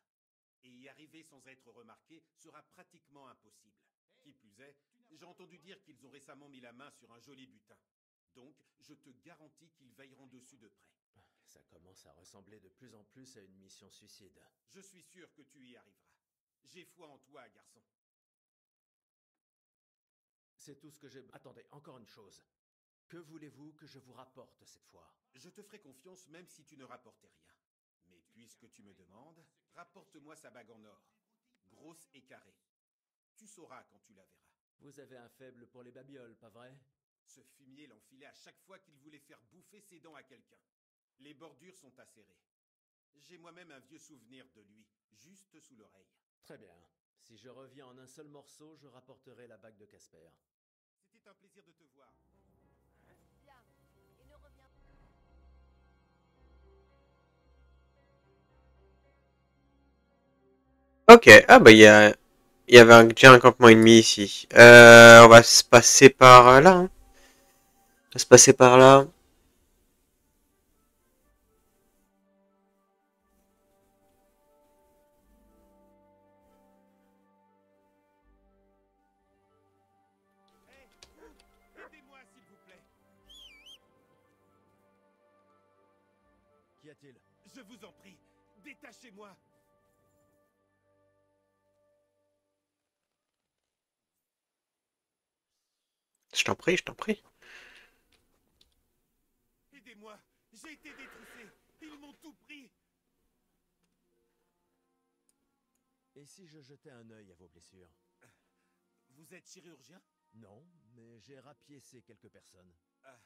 Et y arriver sans être remarqué sera pratiquement impossible. Qui plus est, j'ai entendu dire qu'ils ont récemment mis la main sur un joli butin. Donc, je te garantis qu'ils veilleront dessus de près. Ça commence à ressembler de plus en plus à une mission suicide. Je suis sûr que tu y arriveras. J'ai foi en toi, garçon. C'est tout ce que j'ai... Attendez, encore une chose. Que voulez-vous que je vous rapporte cette fois? Je te ferai confiance même si tu ne rapportais rien. Mais puisque tu me demandes, rapporte-moi sa bague en or. Grosse et carrée. Tu sauras quand tu la verras. Vous avez un faible pour les babioles, pas vrai? Ce fumier l'enfilait à chaque fois qu'il voulait faire bouffer ses dents à quelqu'un. Les bordures sont acérées. J'ai moi-même un vieux souvenir de lui, juste sous l'oreille. Très bien. Si je reviens en un seul morceau, je rapporterai la bague de Casper. C'était un plaisir de te voir. Bien. Et ne reviens pas. Ok, ah bah il y avait déjà un campement ennemi ici. On va se passer par là, hein. On va se passer par là. Hé, vous, aidez-moi s'il vous plaît. Qu'y a-t-il? Je vous en prie, détachez-moi. Je t'en prie, je t'en prie. Aidez-moi, j'ai été détroussé. Ils m'ont tout pris. Et si je jetais un œil à vos blessures? Vous êtes chirurgien? Non, mais j'ai rapiécé quelques personnes. Ah,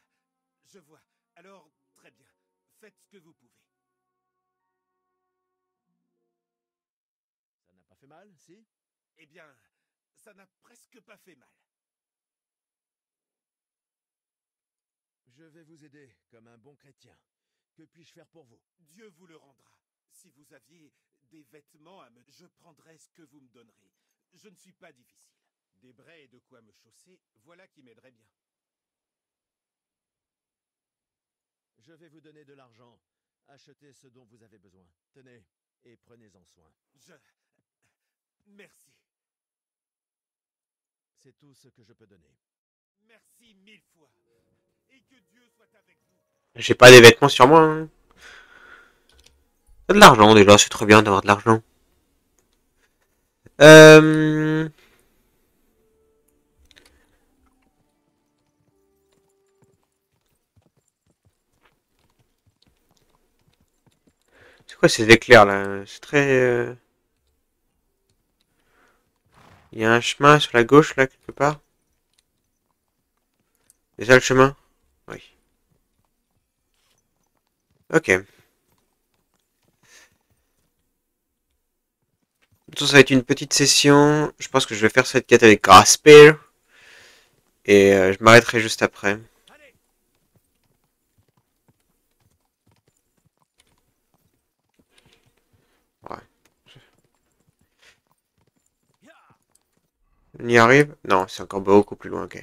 je vois. Alors, très bien. Faites ce que vous pouvez. Ça n'a pas fait mal, si? Eh bien, ça n'a presque pas fait mal. Je vais vous aider, comme un bon chrétien. Que puis-je faire pour vous? Dieu vous le rendra. Si vous aviez des vêtements à me... Je prendrais ce que vous me donnerez. Je ne suis pas difficile. Des braies et de quoi me chausser, voilà qui m'aiderait bien. Je vais vous donner de l'argent. Achetez ce dont vous avez besoin. Tenez, et prenez-en soin. Merci. C'est tout ce que je peux donner. Merci 1000 fois. Et que Dieu soit avec vous. J'ai pas des vêtements sur moi, hein. T'as de l'argent déjà, c'est trop bien d'avoir de l'argent. Euh... C'est quoi ces éclairs là? C'est très... Il y a un chemin sur la gauche là, quelque part. C'est ça le chemin? Oui. Ok. Ça va être une petite session. Je pense que je vais faire cette quête avec Grasper. Et je m'arrêterai juste après. Allez! Ouais. Ya! On y arrive? Non, c'est encore beaucoup plus loin, ok.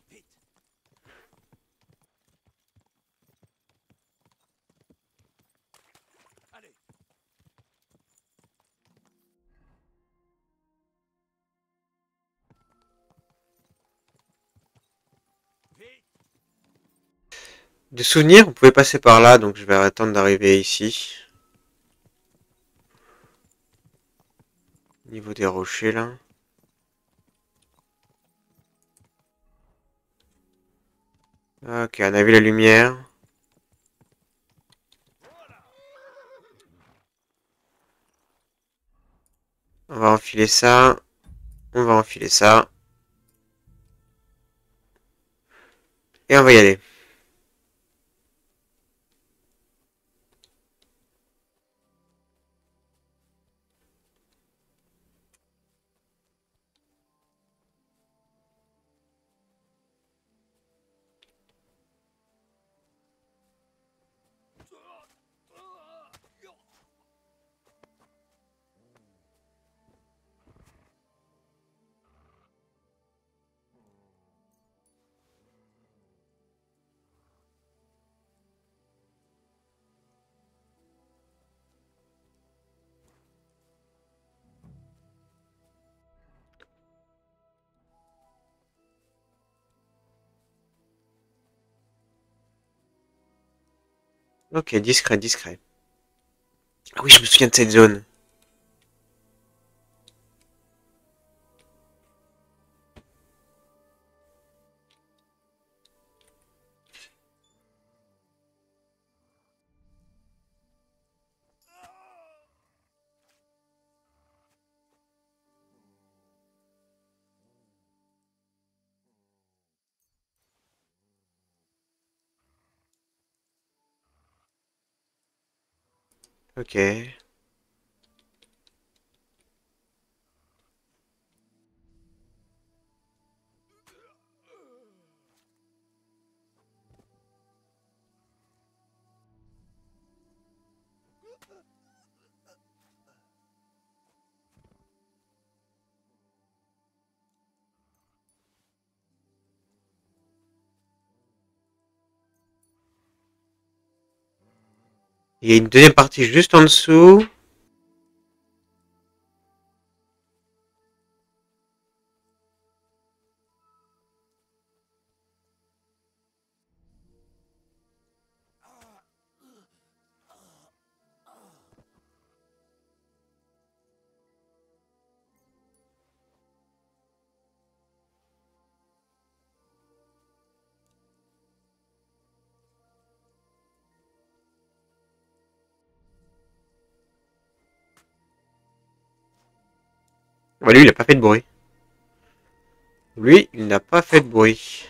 Vite! Allez! Vite! De souvenirs, on pouvait passer par là, donc je vais attendre d'arriver ici. Au niveau des rochers, là. Ok, on a vu la lumière. On va enfiler ça. On va enfiler ça. Et on va y aller. Ok, discret, discret. Ah oui, je me souviens de cette zone. Ok. Il y a une deuxième partie juste en dessous. Bah, lui, il a pas fait de bruit. Lui, il n'a pas fait de bruit.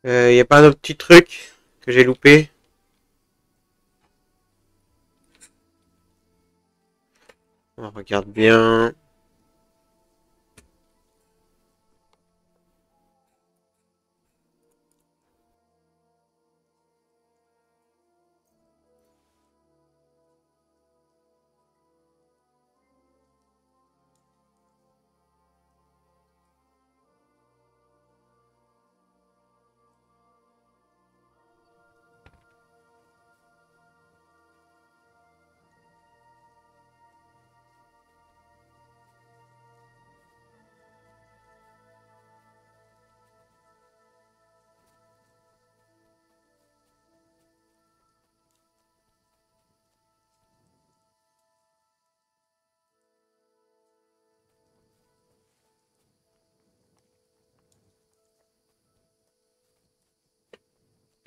Y a pas un autre petit truc que j'ai loupé? On regarde bien.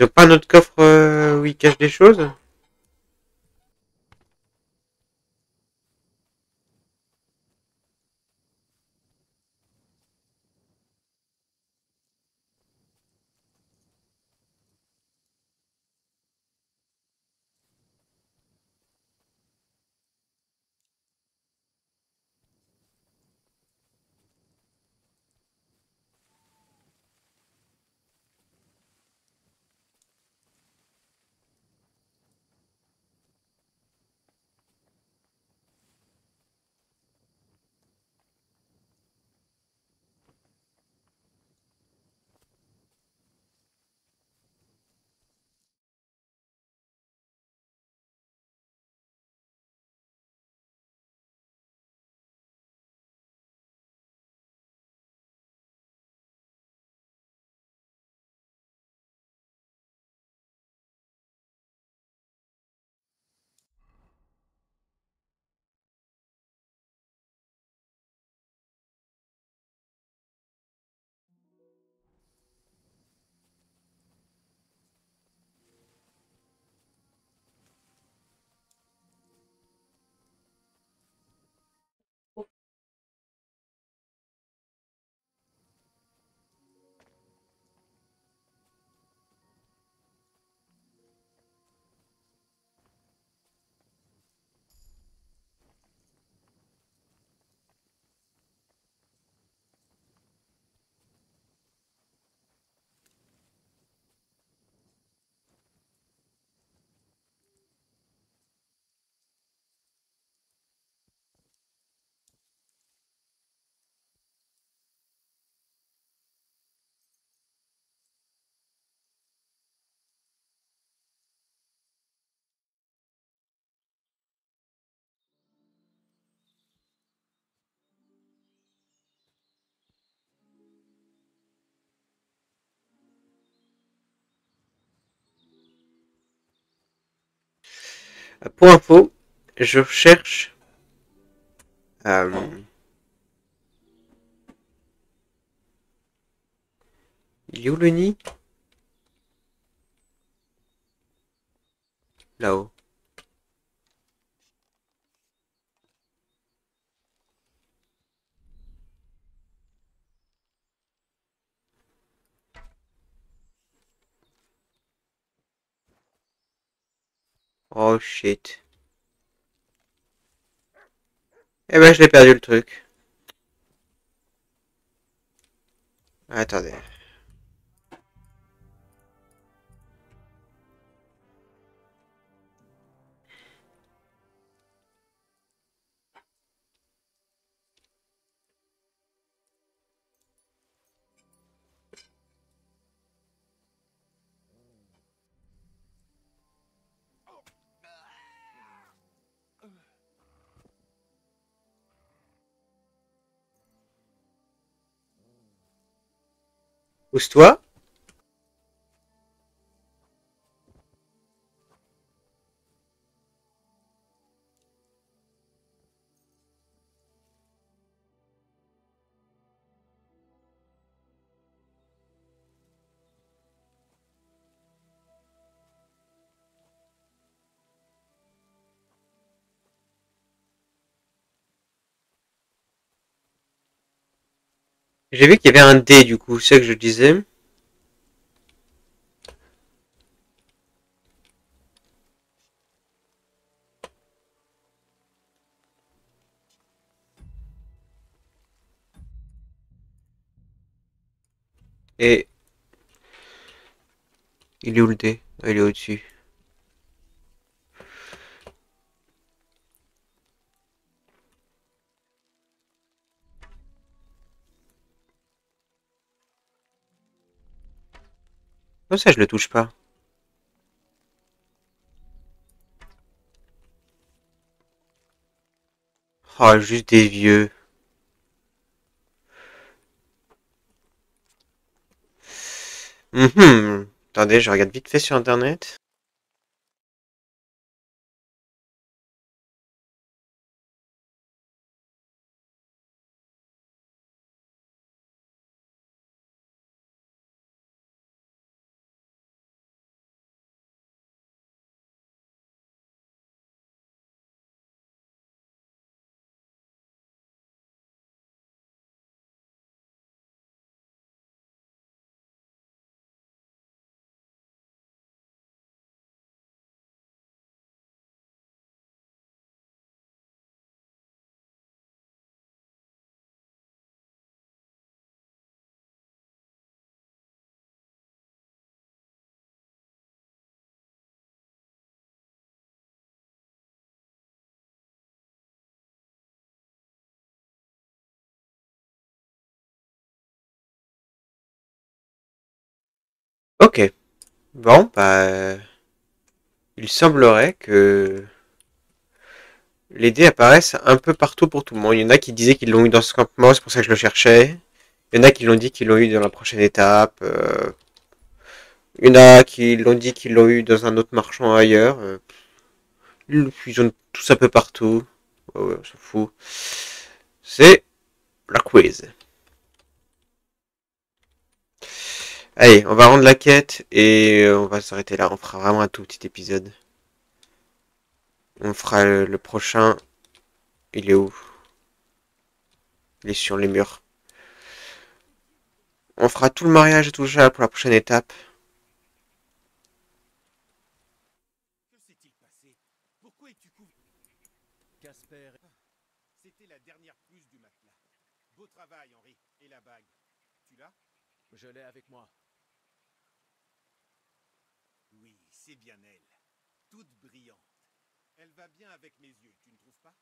Ils ont pas un autre coffre où ils cachent des choses? Pour info, je cherche il est où le nid? Là-haut. Oh shit. Eh ben je l'ai perdu le truc. Attendez. Pousse-toi. J'ai vu qu'il y avait un dé du coup, c'est ça que je disais. Et il est où le dé? Ah, il est au-dessus. Non, ça je le touche pas. Oh, juste des vieux. Attendez, je regarde vite fait sur internet. Ok. Bon, bah, il semblerait que les dés apparaissent un peu partout pour tout le monde. Il y en a qui disaient qu'ils l'ont eu dans ce campement, c'est pour ça que je le cherchais. Il y en a qui l'ont dit qu'ils l'ont eu dans la prochaine étape. Il y en a qui l'ont dit qu'ils l'ont eu dans un autre marchand ailleurs. Ils ont tous un peu partout. Ouais, ouais, on s'en fout. C'est la quiz. Allez, on va rendre la quête et on va s'arrêter là. On fera vraiment un tout petit épisode. On fera le prochain. Il est où? Il est sur les murs. On fera tout le mariage et tout ça pour la prochaine étape. Que s'est-il passé? Pourquoi es-tu couvert? Casper, C'était la dernière puce du matelas. Beau travail, Henri. Et la bague? Tu l'as? je l'ai avec moi. Oui, c'est bien elle. Toute brillante. Elle va bien avec mes yeux, tu ne trouves pas?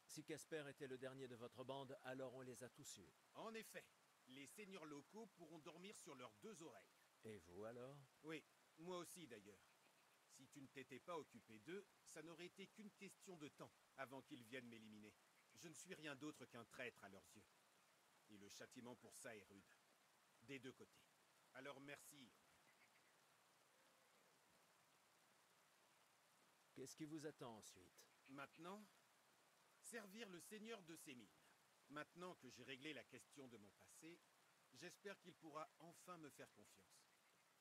Si Casper était le dernier de votre bande, alors on les a tous eus. En effet, les seigneurs locaux pourront dormir sur leurs deux oreilles. Et vous alors? Oui, moi aussi d'ailleurs. Si tu ne t'étais pas occupé d'eux, ça n'aurait été qu'une question de temps avant qu'ils viennent m'éliminer. Je ne suis rien d'autre qu'un traître à leurs yeux. Et le châtiment pour ça est rude. Des deux côtés. Alors merci, Qu'est-ce qui vous attend ensuite? Maintenant, servir le seigneur de ces mines. Maintenant que j'ai réglé la question de mon passé, j'espère qu'il pourra enfin me faire confiance.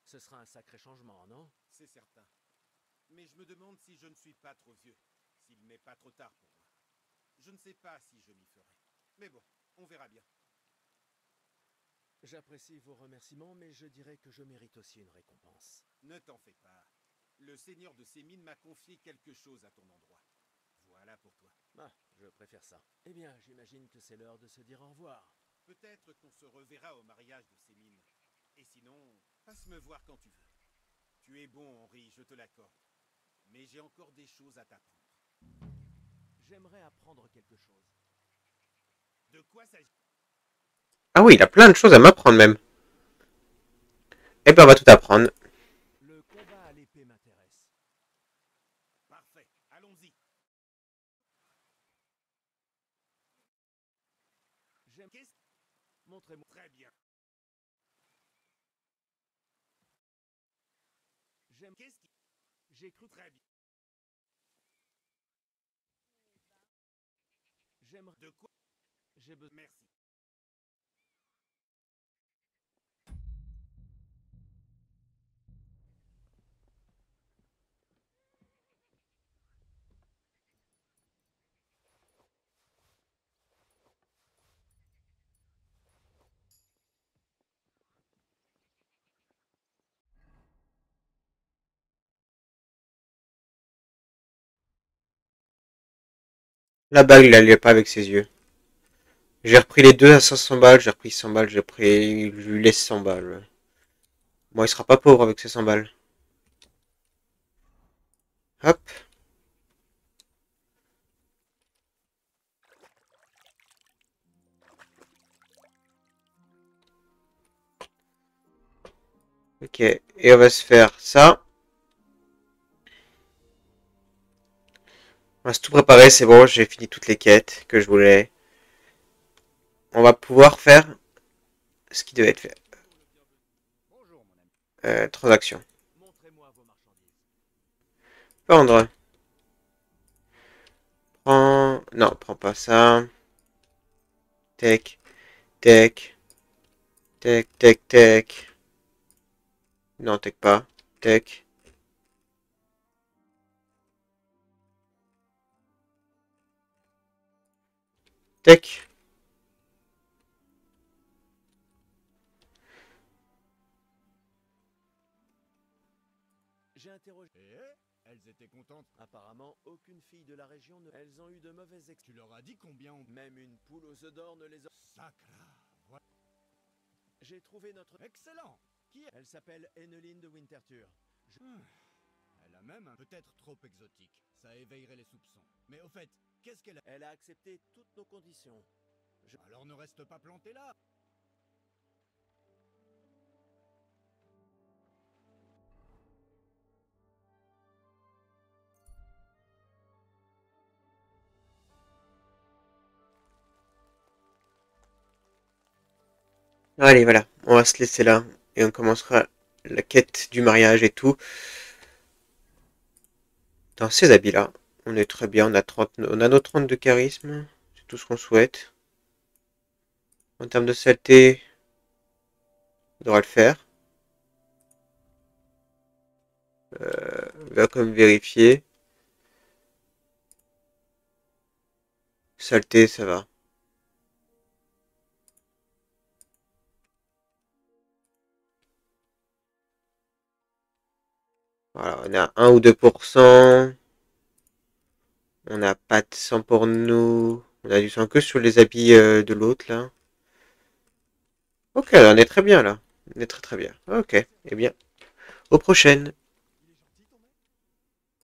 Ce sera un sacré changement, non? C'est certain. Mais je me demande si je ne suis pas trop vieux, s'il n'est pas trop tard pour moi. Je ne sais pas si je m'y ferai. Mais bon, on verra bien. J'apprécie vos remerciements, mais je dirais que je mérite aussi une récompense. Ne t'en fais pas. Le seigneur de ces mines m'a confié quelque chose à ton endroit. Voilà pour toi. Ah, je préfère ça. Eh bien, j'imagine que c'est l'heure de se dire au revoir. Peut-être qu'on se reverra au mariage de ces mines. Et sinon, passe me voir quand tu veux. Tu es bon, Henri, je te l'accorde. Mais j'ai encore des choses à t'apprendre. J'aimerais apprendre quelque chose. De quoi s'agit-il? Ah oui, il a plein de choses à m'apprendre même. Eh ben, on va tout apprendre. Le combat à l'épée m'intéresse. Parfait, allons-y. J'aime... Qu'est-ce... Montrez-moi. Très bien. J'aime... Qu'est-ce qui... J'ai cru... Très bien. J'aimerais... De quoi... J'ai besoin... Merci. La bague, il allait pas avec ses yeux. J'ai repris les deux à 500 balles, j'ai repris 100 balles, j'ai pris... Je lui laisse 100 balles. Bon, il sera pas pauvre avec ses 100 balles. Hop. Ok, et on va se faire ça. On va se tout préparer, c'est bon, j'ai fini toutes les quêtes que je voulais. On va pouvoir faire ce qui devait être fait. Bonjour, mon ami. Transaction. Montrez-moi vos marchandises. Vendre. Prends... Non, prends pas ça. Tech. Tech. Tech, tech, tech. Non, tech pas. Tech. Tech. J'ai interrogé... Elles étaient contentes. Apparemment, aucune fille de la région ne... Elles ont eu de mauvaises Tu leur as dit combien on... Même une poule aux œufs d'or ne les a... Sacra. Voilà. J'ai trouvé notre... Excellent. Qui est... Elle s'appelle Enneline de Winterthur. Elle a même un peut-être trop exotique. Ça éveillerait les soupçons. Mais au fait, qu'est-ce qu'elle a... Elle a accepté toutes nos conditions. Alors ne reste pas planté là. Allez, voilà. On va se laisser là. Et on commencera la quête du mariage et tout. Dans ces habits-là. On est très bien. On a nos 30 de charisme. C'est tout ce qu'on souhaite. En termes de saleté, on devra le faire. On va quand même vérifier. Saleté, ça va. Voilà, on a 1 ou 2%. On n'a pas de sang pour nous. On a du sang que sur les habits de l'autre, là. Ok, on est très bien, là. On est très très bien. Ok, eh bien, aux prochaines.